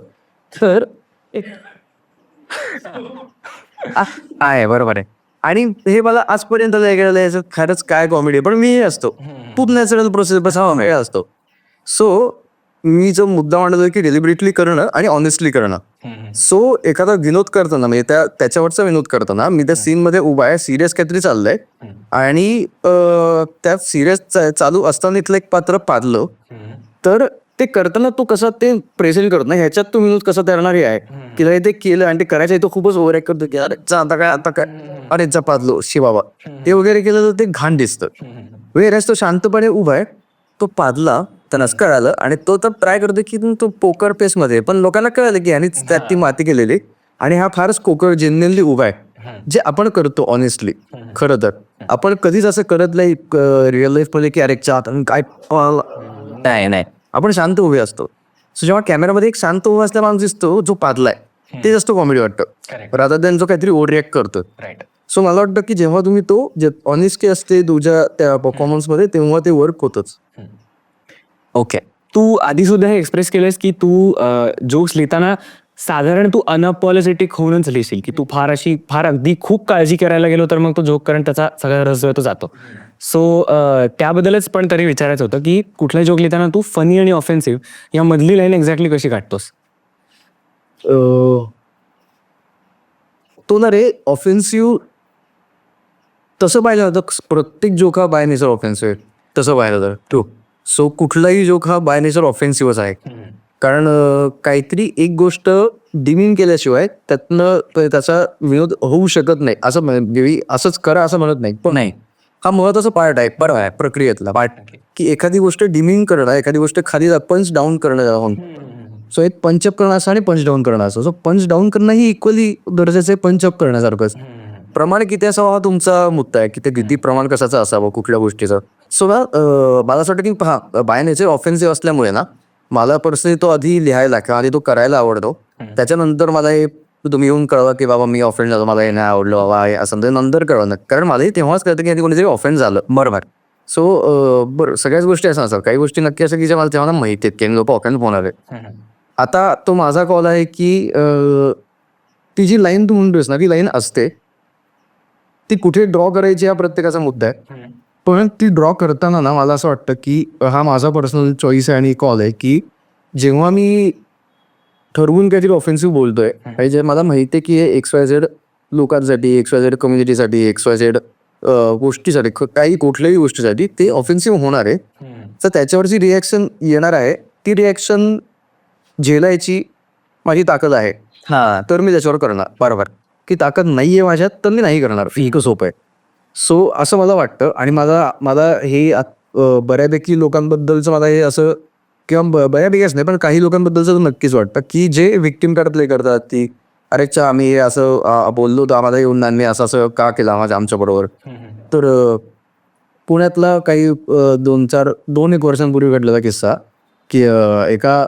तर आहे बरोबर आहे. आणि हे मला आजपर्यंत ऐकायला याचं खरंच काय कॉमेडी, पण मी असतो खूप नॅचरल प्रोसेस बसावा वेळ असतो. सो मी जो मुद्दा मांडतो की डेलिबरेटली करणं आणि ऑनेस्टली करणं. सो एखादा विनोद करताना म्हणजे त्याच्यावरचा विनोद करताना मी त्या सीन मध्ये उभा आहे, सिरियस काहीतरी चाललंय आणि त्या सिरियस चालू असताना इथलं एक पात्र पाडलं, तर ते करताना तो कसा ते प्रेझेंट करतो ना, ह्याच्यात तो विनोद कसा तयारणार आहे की ते केलं आणि ते करायचं तो खूपच ओव्हर ऍक्ट करतो की अरे आता काय अरे पादलो शि बाबा ते वगैरे केलं तर ते घाण दिसतं. वेळेस तो शांतपणे उभा आहे, तो पादला त्यांनाच कळालं आणि तो तर ट्राय करतो की तो पोकर पेस मध्ये, पण लोकांना कळलं की ह्यानी त्यात ती माती केलेली आणि हा फारच पोकर जेन्युइनली उभा आहे, जे आपण करतो ऑनेस्टली. खरं तर आपण कधीच असं करत नाही रिअल लाईफ मध्ये की अरे चात काय नाही नाही, आपण शांत उभे असतो. सो जेव्हा कॅमेरामध्ये एक शांत उभा असल्या माणूस दिसतो जो पादलाय, ते जास्त कॉमेडी वाटतं रादर दॅन जो काहीतरी ओव्हर रिॲक्ट करतो. सो मला वाटतं की जेव्हा तुम्ही तो जे ऑनेस्टी असते तुझ्या त्या परफॉर्मन्स मध्ये, तेव्हा ते वर्क होतच. ओके. तू आधी सुद्धा हे एक्सप्रेस केलंस की तू जोक्स लिहिताना साधारण तू अनअपॉलिजेटिक होऊनच लिहिशील, की तू फार अगदी खूप काळजी करायला गेलो तर मग तो जोक कारण त्याचा सगळा रस जो आहे तो जातो. सो त्याबद्दलच पण तरी विचारायचं होतं की कुठला जोक लिहिताना तू फनी आणि ऑफेन्सिव्ह या मधली लाईन एक्झॅक्टली कशी काढतोस? तो ना रे ऑफेन्सिव्ह तसं पाहिलं होतं, प्रत्येक जोक हा बाय नेचर ऑफेन्सिव्ह आहे तसं पाहिलं तर तो. सो कुठलाही जोक हा बाय नेचर ऑफेन्सिव्हच आहे, कारण काहीतरी एक गोष्ट डिमीन केल्याशिवाय त्यातनं त्याचा विनोद होऊ शकत नाही. असं मी असंच करा असं म्हणत नाही, पण नाही, हा महत्वाचा पार्ट आहे बरं आहे प्रक्रियेतला पार्ट, की एखादी गोष्ट डिमीन करणं, एखादी गोष्ट खाली पंच डाऊन करणं. सो एक पंचअप करणं असं आणि पंच डाऊन करणं असं. सो पंच डाऊन करणं ही इक्वली दर्जाचं आहे पंचअप करण्यासारखंच. प्रमाण किती असावं हा तुमचा मुद्दा आहे, की ते किती प्रमाण कशाचं असावं कुठल्या गोष्टीचं. सो मला असं वाटतं की पहा, बाय नेचर ऑफेन्सिव्ह असल्यामुळे ना मला पर्सनली तो आधी लिहायला किंवा आधी तो करायला आवडतो. त्याच्यानंतर मला हे तुम्ही येऊन कळवा की बाबा मी ऑफेंड झालो, मला हे नाही आवडलं बाबा हे असं, ते नंतर कळवलं, कारण मलाही तेव्हाच कळतं की आधी कोणीतरी ऑफेंड झालं. बरोबर. सो बरं, सगळ्याच गोष्टी असं असतात, काही गोष्टी नक्की असं की ज्या मला तेव्हा माहिती आहेत की लोक ऑफेंड होणार आहे. आता तो माझा कॉल आहे की ती जी लाईन तू म्हणतोस ना, ती लाईन असते, ती कुठे ड्रॉ करायची हा प्रत्येकाचा मुद्दा आहे. पण ती ड्रॉ करताना ना मला असं वाटतं की हा माझा पर्सनल चॉईस आहे आणि कॉल आहे की जेव्हा मी ठरवून काहीतरी ऑफेन्सिव्ह बोलतोय आणि जे मला माहिती आहे की हे XYZ लोकांसाठी, XYZ कम्युनिटीसाठी, XYZ गोष्टीसाठी, काही कुठल्याही गोष्टीसाठी ते ऑफेन्सिव्ह होणार आहे, तर त्याच्यावरची रिॲक्शन येणार आहे. ती रिॲक्शन झेलायची माझी ताकद आहे, तर मी त्याच्यावर करणार. बरोबर. की ताकद नाही आहे माझ्यात तर मी नाही करणार, इतकं सोपं आहे. सो असं मला वाटतं आणि मला हे बऱ्यापैकी लोकांबद्दलचं मला हे असं किंवा बऱ्यापैकीच नाही पण काही लोकांबद्दलचं तर नक्कीच वाटतं की जे विक्टिम कार्ड प्ले करतात, की अरे चा आम्ही हे असं बोललो तर आम्हाला येऊन त्यांनी असं असं का केलं आमच्याबरोबर. तर पुण्यातला काही 2-1 वर्षांपूर्वी घडलेला किस्सा, की एका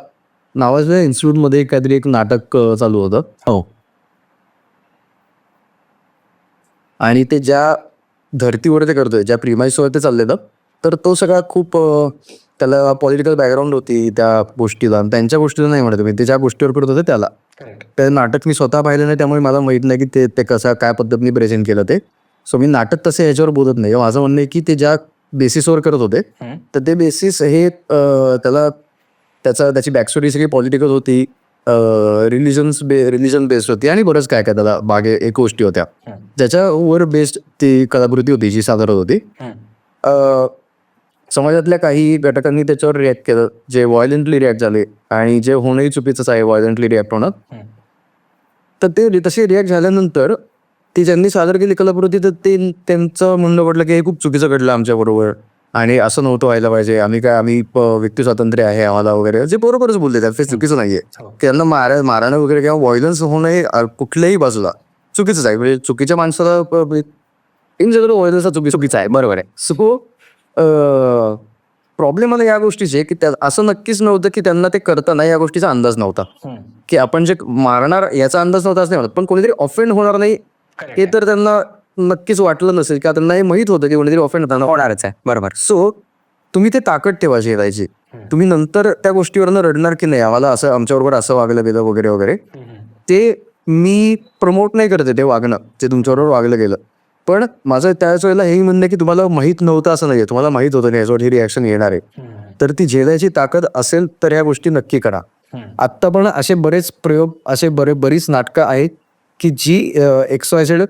नावाच्या इन्स्टिट्यूटमध्ये काहीतरी एक नाटक चालू होतं. हो. आणि ते ज्या धर्तीवर ते करतोय, ज्या प्रिमाइसवर ते चाललेलं, तर तो सगळा खूप त्याला पॉलिटिकल बॅकग्राऊंड होती त्या गोष्टीला. त्यांच्या गोष्टीला नाही म्हणत मी, ते ज्या गोष्टीवर करत होते त्याला. ते नाटक मी स्वतः पाहिलं नाही, त्यामुळे मला माहीत नाही की ते कसं काय पद्धतीने प्रेझेंट केलं ते. सो मी नाटक तसं याच्यावर बोलत नाही. माझं म्हणणं आहे की ते ज्या बेसिसवर करत होते, तर ते बेसिस हे त्याची बॅकस्टोरी सगळी पॉलिटिकल होती, रिलिजन बेस्ड होती आणि बरंच काय काय त्याला मागे एक गोष्टी होत्या ज्याच्यावर बेस्ड ती कलाकृती होती जी सादर होती. समाजातल्या काही घटकांनी त्याच्यावर रिॲक्ट केलं, जे व्हायलंटली रिॲक्ट झाले आणि जे होणंही चुकीचंच आहे व्हायलंटली रिॲक्ट होणं. तर ते तसे रिॲक्ट झाल्यानंतर ती ज्यांनी सादर केली कलाकृती, तर ते त्यांचं म्हणणं पडलं की हे खूप चुकीचं घडलं आमच्याबरोबर आणि असं नव्हतं व्हायला पाहिजे, आम्ही व्यक्ती स्वातंत्र्य आहे आम्हाला वगैरे, जे बरोबरच बोलले, त्यात काही चुकीचं नाहीये. त्यांना मारणं वगैरे किंवा व्हायलन्स होणं हे कुठल्याही बाजूला चुकीचंच आहे. म्हणजे चुकीच्या माणसाला इन जनरल व्हायलन्स हा चुकीचा आहे. बरोबर आहे. सो प्रॉब्लेम मला या गोष्टीचे की असं नक्कीच नव्हतं की त्यांना ते करताना या गोष्टीचा अंदाज नव्हता, की आपण जे मारणार याचा अंदाज नव्हता असं नाही म्हणत, पण कोणीतरी ऑफेंड होणार नाही हे तर त्यांना नक्कीच वाटलं नसेल, का त्यांना हे माहित होतं की कोणीतरी ऑफेंड होणारच आहे. बरोबर. सो तुम्ही ते ताकद ठेवा झेलायची. तुम्ही नंतर त्या गोष्टीवरनं रडणार की नाही आम्हाला असं आमच्याबरोबर असं वागलं गेलं वगैरे वगैरे, ते मी प्रमोट नाही करते ते वागणं जे तुमच्याबरोबर वागलं गेलं. पण माझं त्याच वेळेला हेही म्हणणं आहे की तुम्हाला माहीत नव्हतं असं नाहीये, तुम्हाला माहीत होतं नाही याच्यावर ही रिॲक्शन येणार आहे, तर ती झेलायची ताकद असेल तर ह्या गोष्टी नक्की करा. आत्ता पण असे बरेच प्रयोग, असे बरीच नाटकं आहेत की जी XYZ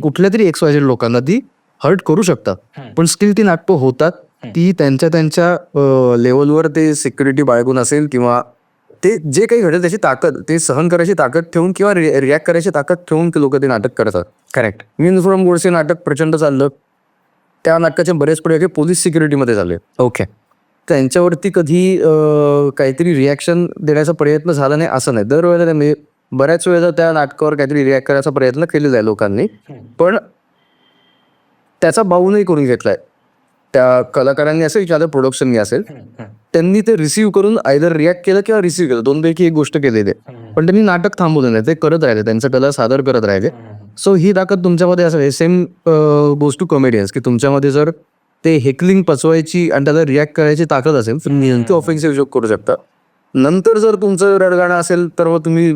कुठल्या तरी XYZ लोकांना ती हर्ट करू शकतात, पण स्टील ती नाटकं होतात. ती त्यांच्या लेवलवर ते सिक्युरिटी बाळगून असेल किंवा ते जे काही घडेल त्याची ताकद, ते सहन करायची ताकद ठेवून किंवा रिॲक्ट करायची ताकद ठेवून लोक ते नाटक करतात. करेक्ट. मीन फ्रॉम गोडसे नाटक प्रचंड चाललं, त्या नाटकाचे बरेच प्रयोग हे पोलीस सिक्युरिटीमध्ये झाले. ओके. त्यांच्यावरती कधी काहीतरी रिॲक्शन देण्याचा प्रयत्न झाला नाही असं नाही. दरवेळेला त्यांनी बऱ्याच वेळेला त्या नाटकावर काहीतरी रिॲक्ट करायचा प्रयत्न केलेला आहे लोकांनी, पण त्याचा बाऊ नाही करून घेतलाय. त्या कलाकारांनी असेल किंवा प्रोडक्शननी असेल, त्यांनी ते रिसीव्ह करून आयदर रिॲक्ट केलं किंवा रिसीव्ह केलं, दोनपैकी एक गोष्ट केलेली आहे. पण त्यांनी नाटक थांबवलं नाही, ते करत राहिले, त्यांचं कला सादर करत राहिले. सो ही ताकद तुमच्यामध्ये असेल. सेम गोष्ट टू कॉमेडियन्स, की तुमच्यामध्ये जर ते हेकलिंग पचवायची आणि त्याला रिॲक्ट करायची ताकद असेल तर नेमकी ऑफेन्सिव्ह जोक करू शकता. नंतर जर तुमचं रडगाणं असेल तर मग तुम्ही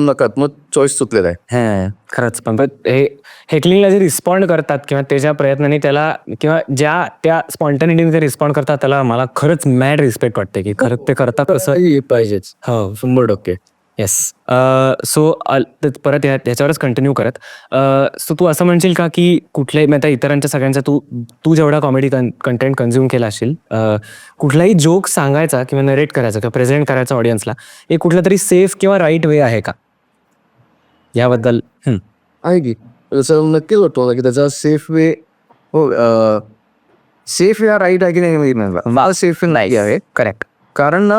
नकात, मग चॉईस चुकलेला आहे. खरंच. पण हे हेकलिंगला जे रिस्पॉन्ड करतात किंवा त्याच्या प्रयत्नाने त्याला किंवा ज्या त्या स्पॉन्टॅनिटीने ते रिस्पॉन्ड करतात त्याला मला खरंच मॅड रिस्पेक्ट वाटते की खरंच ते करतात असं पाहिजेच. हो 100%. येस. सो परत ह्याच्यावरच कंटिन्यू करत, सो तू असं म्हणशील का की कुठल्याही आता इतरांच्या सगळ्यांचा तू जेवढा कॉमेडी कंटेंट कन्झ्युम केला असेल, कुठलाही जोक सांगायचा किंवा नरेट करायचा किंवा प्रेझेंट करायचा ऑडियन्सला एक कुठला तरी सेफ किंवा राईट वे आहे का याबद्दल? आहे की जसं नक्कीच वाटतो की त्याचा सेफ वे, हो सेफ या राईट आहे की नाही मला सेफ नाही आहे. करेक्ट. कारण ना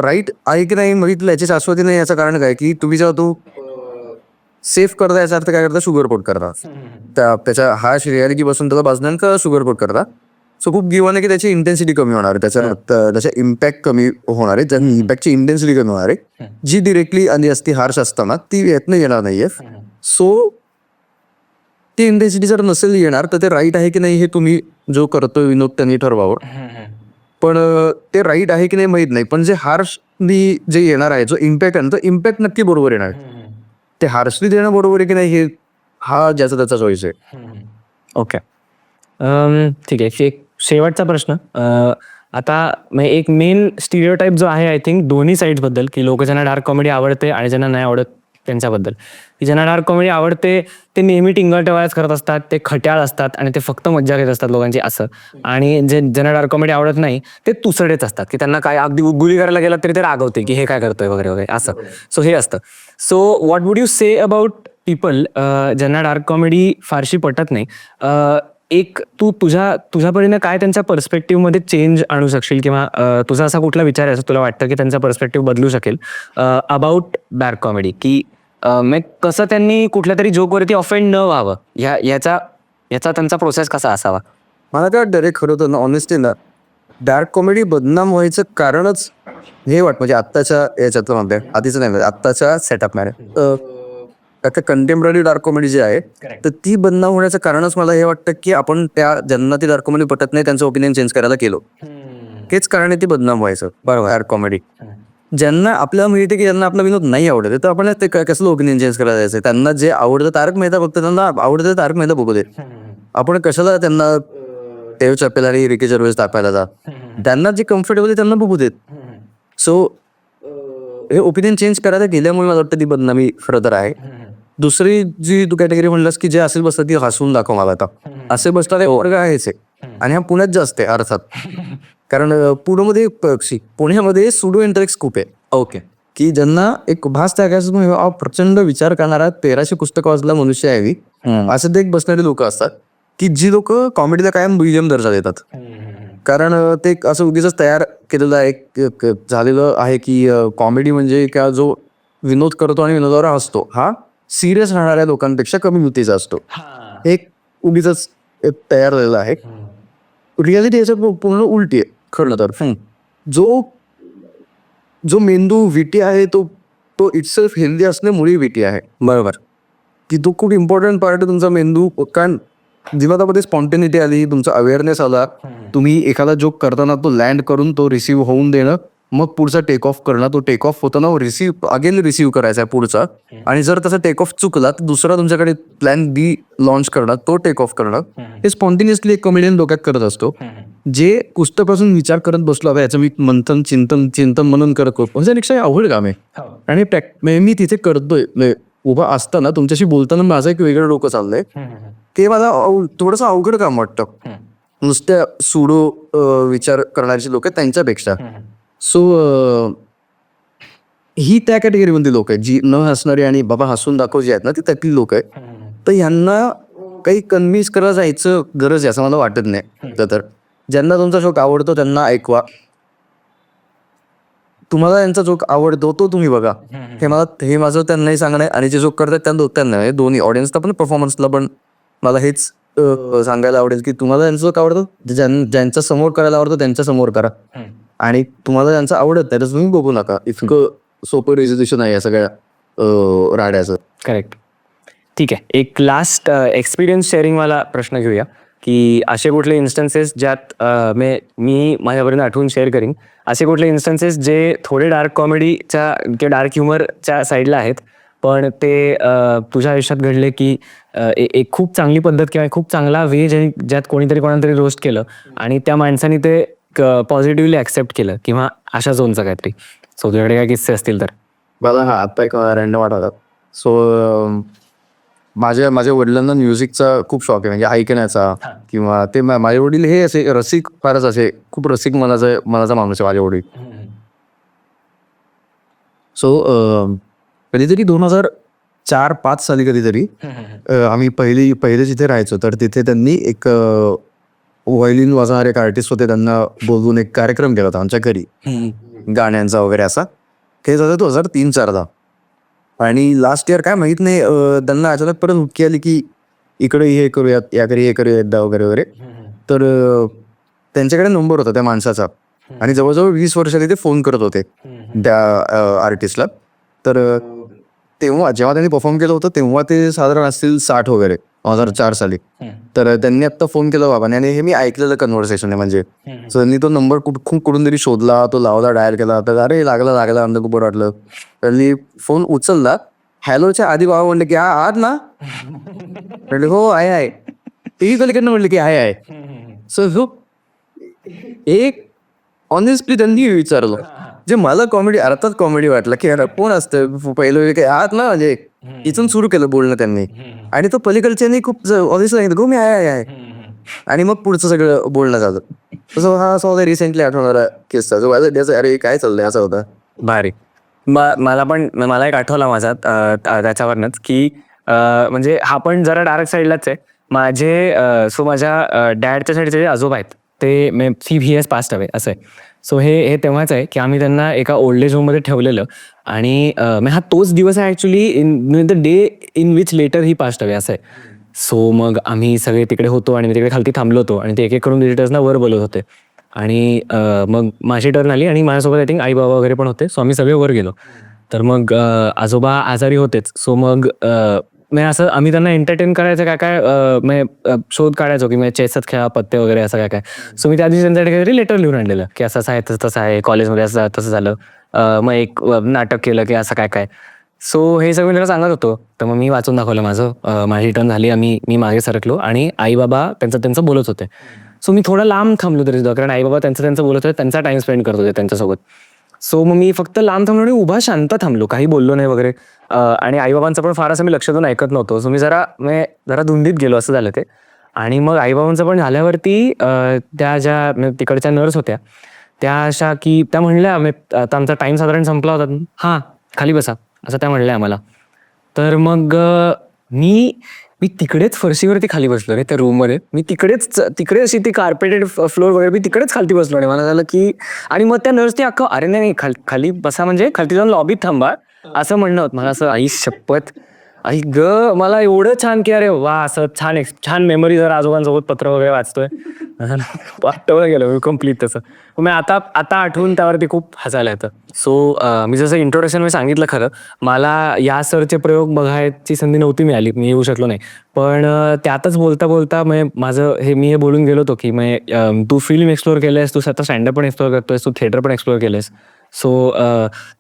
राईट आहे की नाही बघितलं याची शाश्वती नाही. याचं कारण काय की तुम्ही जेव्हा तो सेफ करता याचा अर्थ काय करता, शुगर कोट करता. त्याच्या हार्श रियालिटी पासून त्याला बाजण्यानं शुगर कोट करता. सो खूप गिव्हन आहे की त्याची इंटेन्सिटी कमी होणार आहे, त्याचा इम्पॅक्ट कमी होणार आहे, त्याच्या इम्पॅक्टची इंटेन्सिटी कमी होणार आहे, जी डिरेक्टली आणि असती हार्श असताना ती यातनं येणार नाहीये. सो ती इंटेन्सिटी जर नसेल येणार तर ते राईट आहे की नाही हे तुम्ही जो करतोय विनोद त्यांनी ठरवावं. पण ते राईट आहे की नाही माहीत नाही, पण जे हार्शली जे येणार आहे, जो इम्पॅक्ट आहे तो इम्पॅक्ट नक्की बरोबर येणार. ते हार्शली देणं बरोबर आहे की नाही हे हा ज्याचा त्याचा चॉईस आहे. ओके. ठीक आहे. एक शेवटचा प्रश्न. आता एक मेन स्टिरियोटाईप जो आहे आय थिंक दोन्ही साईड्सबद्दल, की लोक ज्यांना डार्क कॉमेडी आवडते आणि ज्यांना नाही आवडत त्यांच्याबद्दल, की ज्यांना डार्क कॉमेडी आवडते ते नेहमी टिंगल-टवाळच करत असतात, ते खट्याळ असतात आणि ते फक्त मज्जा घेत असतात लोकांची असं. आणि ज्यांना डार्क कॉमेडी आवडत नाही ते तुसडेच असतात, की त्यांना काय अगदी गुली करायला गेला तरी ते रागवते की हे काय करतोय वगैरे वगैरे असं. सो हे असतं. So what would you say about people ज्यांना डार्क कॉमेडी फारशी पटत नाही? एक तू तुझ्या परीने काय त्यांच्या पर्स्पेक्टिव्हमध्ये चेंज आणू शकशील किंवा तुझा असा कुठला विचार आहे असं तुला वाटतं की त्यांचा पर्स्पेक्टिव्ह बदलू शकेल अबाउट डार्क कॉमेडी, की कसं त्यांनी कुठल्या तरी जोकवरती ऑफेंड न व्हावं, याचा त्यांचा प्रोसेस कसा असावा? मला काय वाटतं रे खरं तर ना, ऑनेस्टली ना, डार्क कॉमेडी बदनाम व्हायचं कारणच हे वाटतं म्हणजे आत्ताच्या याच्यातलं म्हणते, आधीचं नाही, आत्ताच्या सेटअप मॅरे आता कंटेम्पररी डार्क कॉमेडी जी आहे तर ती बदनाम होण्याचं कारणच मला हे वाटतं की आपण त्या ज्यांना ती डार्क कॉमेडी पटत नाही त्यांचं ओपिनियन चेंज करायला केलो. हेच कारण आहे ती बदनाम व्हायचं. बरोबर. डार्क कॉमेडी ज्यांना आपल्याला मिळते की ज्यांना आपला विनोद नाही आवडत तर आपण ते कसलं ओपिनियन चेंज करायला जायचं. त्यांना जे आवडतं तारक मेहता फक्त त्यांना आवडतं तारक मेहता बघू दे. आपण कशाला त्यांना देव चपेल आणि रिकी जर्वेस दाखवायला जा. त्यांना जे कम्फर्टेबल आहे त्यांना बघू देत. सो हे ओपिनियन चेंज करायला गेल्यामुळे मला वाटतं ती बदनामी खरं तर आहे. दुसरी जी तू कॅटेगरी म्हणलास की जे असेल बसतात ती हसून दाखव मला आता असे बसतात हे वर्ग आहेच आहे आणि हा पुण्यात जास्त आहे अर्थात. कारण पुण्यामध्ये सुडो इंटरेक्स खूप आहे. ओके. की ज्यांना एक भास त्या प्रचंड विचार करणारा 1300 पुस्तकं वाचला मनुष्य आहे असं ते एक बसणारे लोक असतात की जी लोक कॉमेडीला कायम दुय्यम दर्जा देतात. कारण ते असं उगीच तयार केलेलं एक झालेलं आहे की कॉमेडी म्हणजे का जो विनोद करतो आणि विनोदावर हसतो हा सिरियस राहणाऱ्या लोकांपेक्षा कमी मितीचा असतो. एक उगीच तयार झालेला आहे. रियालिटी याच्यात पूर्ण उलटी आहे खरं तर. जो मेंदू विटी आहे तो इटसेल्फ हेल्दी असण्यामुळे विटी आहे. बरोबर. की तो खूप इम्पॉर्टंट पार्ट आहे तुमचा मेंदू. कारण दिमागामध्ये स्पॉन्टेनिटी आली, तुमचा अवेअरनेस आला, तुम्ही एखादा जोक करताना तो लँड करून तो रिसीव्ह होऊन देणं, मग पुढचा टेक ऑफ करणं, तो टेक ऑफ होताना रिसीव्ह करायचा आहे पुढचा, आणि जर तसा टेक ऑफ चुकला तर दुसरा तुमच्याकडे प्लॅन बी लॉन्च करणं, तो टेक ऑफ करणं, हे स्पॉन्टेनियसली एक कॉमेडियन डोक्यात करत असतो. जे पुस्तकापासून विचार करत बसलो हवा याचं मी मंथन चिंतन म्हणून करत होतो म्हणजे अवघड काम आहे. आणि मी तिथे करतोय उभा असताना तुमच्याशी बोलताना माझं एक वेगळं डोकं चाललंय ते मला थोडंसं अवघड काम वाटतं नुसत्या सुडो विचार करणारी लोक आहेत त्यांच्यापेक्षा. सो ही त्या कॅटेगरीमधली लोक आहेत जी न हसणारी आणि बाबा हसून दाखव जी आहेत ना ती त्यातली लोक आहेत. तर यांना काही कन्व्हिन्स करायला जायचं गरज आहे असं मला वाटत नाही. तर ज्यांना तुमचा जोक आवडतो त्यांना ऐकवा, तुम्हाला त्यांचा जोक आवडतो तो तुम्ही बघा. हे माझं त्यांनाही सांगणं आहे आणि जे जोक करतात त्यांना दोन्ही ऑडियन्सला पण परफॉर्मन्सला पण मला हेच सांगायला आवडेल की तुम्हाला त्यांचं जोक आवडतं ज्यांच्या समोर करायला आवडतं त्यांच्या समोर करा, आणि तुम्हाला ज्यांचं आवडत नाही तर तुम्ही बघू नका. इतकं सोपं रेझोल्युशन आहे या सगळ्या राड्याचं. करेक्ट. ठीक आहे, एक लास्ट एक्सपिरियन्स शेअरिंगवाला प्रश्न घेऊया की असे कुठले इन्स्टन्सेस ज्यात मी माझ्यापर्यंत आठवून शेअर करीन, असे कुठले इन्स्टन्सेस जे थोडे डार्क कॉमेडीच्या किंवा डार्क ह्युमरच्या साईडला आहेत पण ते तुझ्या आयुष्यात घडले की एक खूप चांगली पद्धत किंवा खूप चांगला वे ज्यात कोणीतरी कोणाला तरी रोस्ट केलं आणि त्या माणसाने ते पॉझिटिव्हली ॲक्सेप्ट केलं किंवा अशा झोनचं काहीतरी. सो तुझ्याकडे काय किस्से असतील तर. मला आत्ता एक रँडम वाटतात. सो माझ्या वडिलांना म्युझिकचा खूप शॉक आहे, म्हणजे ऐकण्याचा. किंवा ते माझे वडील हे असे रसिक, फारच असे खूप रसिक मनाचा माणूस आहे माझे वडील. सो कधीतरी 2004-05 साली कधीतरी आम्ही पहिले जिथे राहायचो तर तिथे त्यांनी एक व्हायोलिन वाजवणारे एक आर्टिस्ट होते, त्यांना बोलवून एक कार्यक्रम केला होता आमच्या घरी गाण्यांचा वगैरे असा. हे झालं 2003-04ला. आणि लास्ट इयर काय माहित नाही त्यांना अचानक परत हुक्की आली की इकडे हे करूयात, याकडे हे करूयात एकदा वगैरे वगैरे. तर त्यांच्याकडे नंबर होता त्या माणसाचा आणि जवळजवळ 20 वर्षांनी ते फोन करत होते त्या आर्टिस्टला. तर तेव्हा जेव्हा त्यांनी परफॉर्म केलं होतं तेव्हा ते साधारण असतील 60 वगैरे 2004 साली. तर त्यांनी आत्ता फोन केला बाबाने आणि हे मी ऐकलेलं कन्व्हर्सेशन आहे. म्हणजे सो त्यांनी तो नंबर खूप कुठून तरी शोधला, तो लावला, डायल केला. तर अरे लागला आमचं खूप बरं वाटलं. त्यांनी फोन उचलला, हॅलोच्या आधी बाबा म्हणले की आहात ना, म्हटले हो आहे. टीव्ही पलीकडनं म्हटलं की आहे. सो एक ऑनेस्टली त्यांनी विचारलं जे मला अर्थात कॉमेडी वाटलं की अरे कोण असतं पहिलं काही आहात ना, म्हणजे इथून सुरू केलं बोलणं त्यांनी. आणि तो पलीकडच्यानी खूप ऑनेस्टली सांगितलं गो मी आहे. आणि मग पुढचं सगळं बोलणं झालं. तसं हा असा रिसेंटली आठवणारा किस्सा जो अरे काय चाललंय असा होता. भारी. मला एक आठवला माझा त्याच्यावरनंच की म्हणजे हा पण जरा डार्क साईडलाच आहे. माझ्या डॅडच्या साईडचे जे आजोबा आहेत ते ही हॅज पास्ट अवे असं आहे. सो हे तेव्हाच आहे की आम्ही त्यांना एका ओल्ड एज होममध्ये ठेवलेलं आणि हा तोच दिवस आहे actually in the day in which later he passed away असं आहे. सो मग आम्ही सगळे तिकडे होतो आणि मी तिकडे खालती थांबलो होतो आणि ते एक करून व्हिजिटर्सना वर बोलत होते आणि मग माझी टर्न आली आणि माझ्यासोबत आय थिंक आई बाबा वगैरे पण होते. सो आम्ही सगळे वर गेलो. तर मग आजोबा आजारी होतेच. सो मग असं आम्ही त्यांना एंटरटेन करायचं काय शोध काढायचो की चेसच खेळा, पत्ते वगैरे असं काय. सो मी त्या दिवशी त्यांच्याकडे काहीतरी लेटर लिहून आणलेलं की असं आहे तसं आहे, कॉलेजमध्ये असं तसं झालं. मग एक नाटक केलं की असं काय. सो हे सगळं त्यांना सांगत होतो. तर मग मी वाचून दाखवलं माझी टर्न झाली. मी मागे सरकलो आणि आई बाबा त्यांचं बोलत होते. सो मी थोडं लांब थांबलो तरी सुद्धा, कारण आई बाबा त्यांचं बोलत होते, त्यांचा टाइम स्पेंड करत होते त्यांच्यासोबत. सो मग मी फक्त लांब थांबलो आणि उभा शांत थांबलो, काही बोललो नाही वगैरे. आणि आईबाबांचं पण फार असं मी लक्ष देऊन ऐकत नव्हतो. सो मी जरा धुंदीत गेलो असं झालं ते. आणि मग आईबाबांचं पण झाल्यावरती त्या ज्या तिकडच्या नर्स होत्या त्या अशा की त्या म्हणल्या आता आमचा टाइम साधारण संपला होता, हां खाली बसा असं त्या म्हणल्या आम्हाला. तर मग मी तिकडेच फरशीवरती खाली बसलो रे त्या रूममध्ये. मी तिकडे अशी ती कार्पेटेड फ्लोअर वगैरे, मी तिकडेच खालती बसलो आणि मला झालं की, आणि मग त्या नर्सने अख्खं अरे नाही खाली बसा म्हणजे खालती जाऊन लॉबीत थांबा असं म्हणणं होतं. मला असं आई शपथ आई मला एवढं छान की अरे वा असं छान मेमरी. जर आजोबांसोबत पत्र वगैरे वाचतोय आठवलं गेलं कम्प्लीट तसं. मग आता आठवून त्यावरती खूप हसायला येतं. सो मी जसं इंट्रोडक्शन मी सांगितलं, खरं मला या सरचे प्रयोग बघायची संधी नव्हती मिळाली, मी येऊ शकलो नाही. पण त्यातच बोलता मी हे बोलून गेलो होतो की तू फिल्म एक्सप्लोअर केलंयस, तू स्वतः स्टँडअप पण एक्सप्लोअर करतोयस, तू थिएटर पण एक्सप्लोअर केलंयस. सो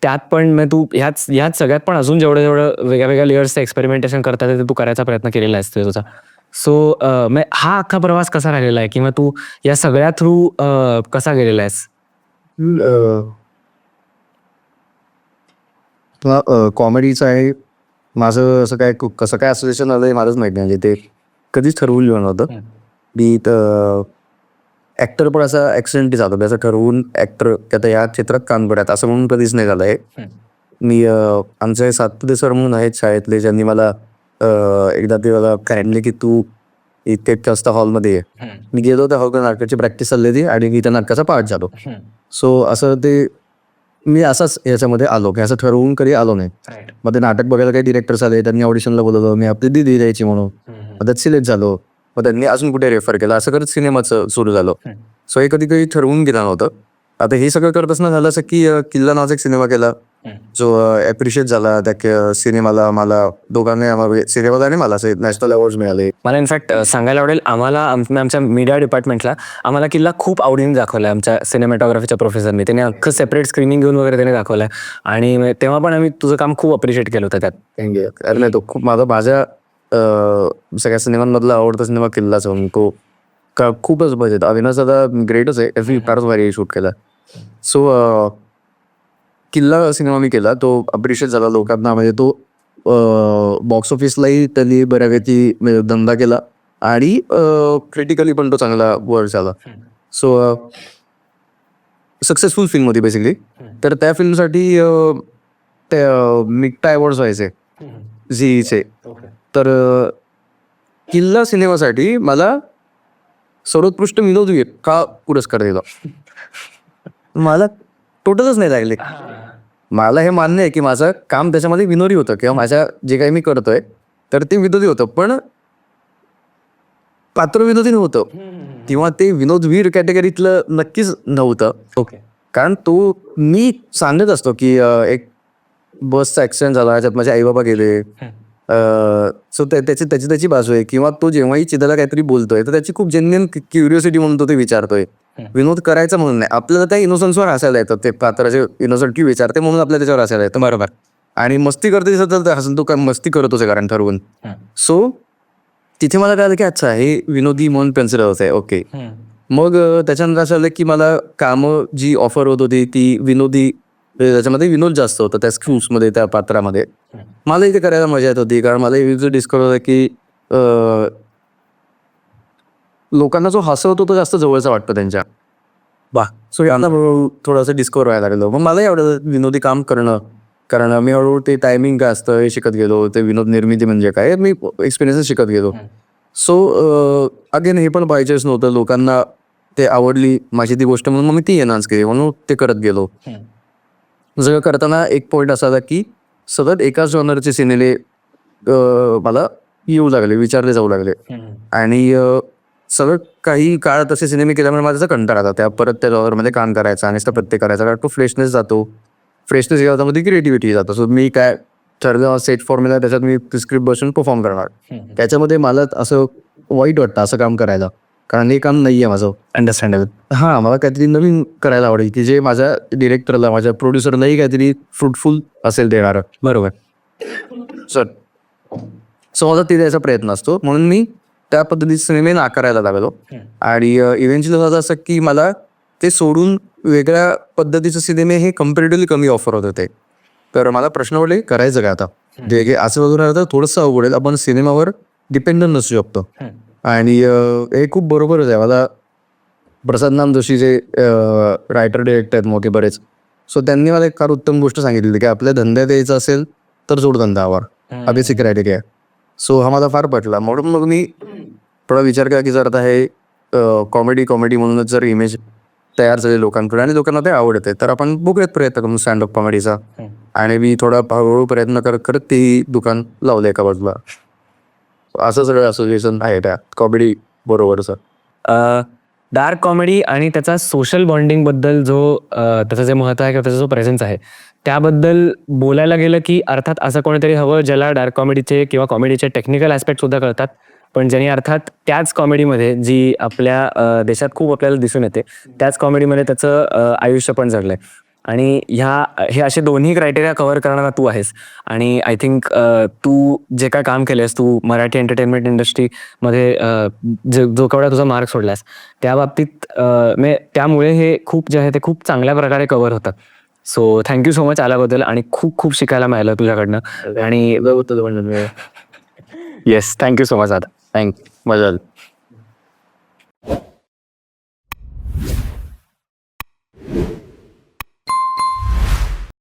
त्यात पण तू ह्याच सगळ्यात पण अजून जेवढं वेगळ्या लेयर्सचं एक्सपेरिमेंटेशन करता येते तू करायचा प्रयत्न केलेला आहेस तुझा. सो हा अख्खा प्रवास कसा राहिलेला आहे किंवा तू या सगळ्या थ्रू कसा गेलेला आहेस? कॉमेडीचं आहे माझं. असं काय कसं काय असोसिएशन आलंय माझंच माहिती नाही. म्हणजे ते कधीच ठरवून लिहून होतं. मी ॲक्टर पण असा ॲक्सिडेंटली झालं, असं ठरवून ॲक्टर आता या चित्रात काम करत असं म्हणून कधीच नाही झालं आहे. मी आमचे सातपुते सर म्हणून आहेत शाळेतले, ज्यांनी मला एकदा ते मला काढले की तू इतके वाजता हॉलमध्ये ये. मी गेलो त्या हॉल नाटकाची प्रॅक्टिस चालली होती आणि मी त्या नाटकाचा पार्ट झालो. सो असं ते मी असाच याच्यामध्ये आलो की असं ठरवून कधी आलो नाही. मग ते नाटक बघायला काही डिरेक्टर्स आले, त्यांनी ऑडिशनला बोलवलं, मी आपली दिदी द्यायची म्हणून, मग त्यात सिलेक्ट झालो. मग त्यांनी अजून कुठे रेफर केलं, असं करत सिनेमाचं सुरू झालं. सो हे कधी कधी ठरवून गेलं नव्हतं. आता हे सगळं करत असताना झालं असं की किल्ला नावाचा एक सिनेमा केला जो ॲप्रिशिएट झाला. त्या सिनेमाला मला दोघांनी सिनेमाला आणि मला असे नॅशनल अवॉर्ड्स मिळाले. मला इनफॅक्ट सांगायला आवडेल, आमच्या मीडिया डिपार्टमेंटला आम्हाला किल्ला खूप आवडीने दाखवला आहे आमच्या सिनेमॅटोग्राफीच्या प्रोफेसरने. त्याने अख्खं सेपरेट स्क्रीनिंग घेऊन वगैरे त्याने दाखवलं आहे आणि तेव्हा पण आम्ही तुझं काम खूप अप्रिशिएट केलं होतं त्यात. थँक्यू. अरे नाही, तो खूप माझ्या सगळ्या सिनेमांमधला आवडता सिनेमा किल्लाच होऊन तो खूपच बजेट. अविनाश दादा ग्रेटच आहे, एव्हरी फारच भारी शूट केला. सो किल्ला सिनेमा मी केला, तो अप्रिशिएट झाला लोकांना. म्हणजे तो बॉक्स ऑफिसलाही त्यांनी बऱ्यापैकी धंदा केला आणि क्रिटिकली पण तो चांगला वर्क झाला. सो सक्सेसफुल फिल्म होती बेसिकली. तर त्या फिल्मसाठी त्या मिक्टा अवॉर्ड्स व्हायचे झीचे. तर किल्ला सिनेमासाठी मला सर्वोत्कृष्ट विनोदी का पुरस्कार दिला. मला टोटलच नाही लागले. मला हे मान्य आहे की माझं काम त्याच्यामध्ये विनोदी होतं किंवा माझ्या जे काही मी करतोय तर ते विनोदी होतं, पण पात्र विनोदी नव्हतं किंवा ते विनोदवीर कॅटेगरीतलं नक्कीच नव्हतं. ओके. कारण तो मी सांगत असतो की एक बसचा ॲक्सिडेंट झाला, त्याच्यात माझे आई बाबा गेले. सो त्याची बाजू आहे. किंवा तो जेव्हाही चिदाला काहीतरी बोलतोय तर त्याची खूप जेन्युइन क्युरिओसिटी म्हणून तो ते विचारतोय. विनोद करायचा म्हणून नाही, आपल्याला त्या इनोसन्सवर हसायला येतं. ते पात्राचे इनोसंटली विचारते म्हणून आपल्याला त्याच्यावर हसायला येतं. बरोबर. आणि मस्ती करते दिसत तर हसून तो काय मस्ती करतोच आहे कारण ठरवून. सो तिथे मला कळलं की अच्छा हे विनोदी म्हणून कन्सिडर होत आहे. ओके. मग त्याच्यानंतर असं झालं की मला कामं जी ऑफर होत होती ती विनोदी, त्याच्यामध्ये विनोद जास्त होतं त्या स्क्रूप्समध्ये, त्या पात्रामध्ये. मला इथे करायला मजा येत होती कारण मला हे डिस्कवर होतं की लोकांना जो हसवतो तो जास्त जवळचा वाटतो त्यांच्या. सो यांना थोडंसं डिस्कवर व्हायला लागलं. मग मलाही आवडतं विनोदी काम करणं, कारण मी हळूहळू ते टायमिंग काय असतं हे शिकत गेलो, ते विनोद निर्मिती म्हणजे काय मी एक्सपिरियन्सेस शिकत गेलो. सो अगेन हे पण पाहिजेच नव्हतं, लोकांना ते आवडली माझी ती गोष्ट म्हणून मग मी ती एनहान्स केली, म्हणून ते करत गेलो. सगळं करताना एक पॉईंट असा होता की सतत एकाच जॉनरचे सिनेमे मला येऊ लागले, विचारले जाऊ लागले. आणि सगळं काही काळ तसे सिनेमे केल्यामुळे माझा कंटाळा आला त्या परत त्या जॉनरमध्ये काम करायचा आणि प्रत्येक करायचा. कारण तो फ्रेशनेस जातो, फ्रेशनेस याच्यामध्ये क्रिएटिव्हिटी जातो. सो मी काय ठरलं सेट फॉर्म्युला, त्याच्यात मी स्क्रिप्ट बसून परफॉर्म करणार. त्याच्यामध्ये मला असं वाईट वाटतं असं काम करायला, कारण हे काम नाही आहे माझं. अंडरस्टँडेबल. हां, मला काहीतरी नवीन करायला आवडेल की जे माझ्या डिरेक्टरला, माझ्या प्रोड्युसरलाही काहीतरी फ्रुटफुल असेल देणारं. बरोबर. सो माझा ते द्यायचा प्रयत्न असतो, म्हणून मी त्या पद्धतीचे सिनेमे नाकारायला लागलो. आणि इव्हेंच्युअली झालं असं की मला ते सोडून वेगळ्या पद्धतीचे सिनेमे हे कम्पॅरेटिव्हली कमी ऑफर होत होते. तर मला प्रश्न पडले करायचं काय आता, जे असं वगैरे राहिलं तर थोडंसं अवघड, आपण सिनेमावर डिपेंडंट नसू शकतो. आणि हे खूप बरोबरच आहे. मला प्रसाद नाम जोशी जे रायटर डिरेक्टर आहेत मोठे बरेच, सो त्यांनी मला एक फार उत्तम गोष्ट सांगितली की आपल्या धंद्यात यायचं असेल तर जोडधंदावर हा बेसिक क्रायटेरिया. सो हा मला फार पटला. म्हणून मग मी थोडा विचार केला की जर आता हे कॉमेडी म्हणूनच जर इमेज तयार झाले लोकांकडे आणि लोकांना ते आवडते तर आपण बघूयात प्रयत्न करून स्टँडअप कॉमेडीचा. आणि मी थोडा हळूहळू प्रयत्न करत ते दुकान लावलं एका बाजूला. असं सगळं असोसिएशन आहे त्या कॉमेडी बरोबरचं. डार्क कॉमेडी आणि त्याचा सोशल बॉन्डिंगबद्दल जो त्याचं जे महत्त्व आहे किंवा त्याचा जो प्रेझेन्स आहे त्याबद्दल बोलायला गेलं की अर्थात असं कोणीतरी हवं ज्याला डार्क कॉमेडीचे किंवा कॉमेडीचे टेक्निकल ॲस्पेक्टसुद्धा कळतात, पण ज्यांनी अर्थात त्याच कॉमेडीमध्ये जी आपल्या देशात खूप आपल्याला दिसून येते त्याच कॉमेडीमध्ये त्याचं आयुष्य पण जगलं आहे. आणि हे असे दोन्ही क्रायटेरिया कव्हर करणारा तू आहेस. आणि आय थिंक तू जे काय काम केलंस, तू मराठी एंटरटेनमेंट इंडस्ट्रीमध्ये जो केवढा तुझा मार्क सोडलास त्या बाबतीत त्यामुळे हे खूप जे आहे ते खूप चांगल्या प्रकारे कव्हर होतं. सो थँक्यू सो मच आल्याबद्दल आणि खूप खूप शिकायला मिळालं तुझ्याकडनं. आणि येस, थँक्यू सो मच आता. मजा आली.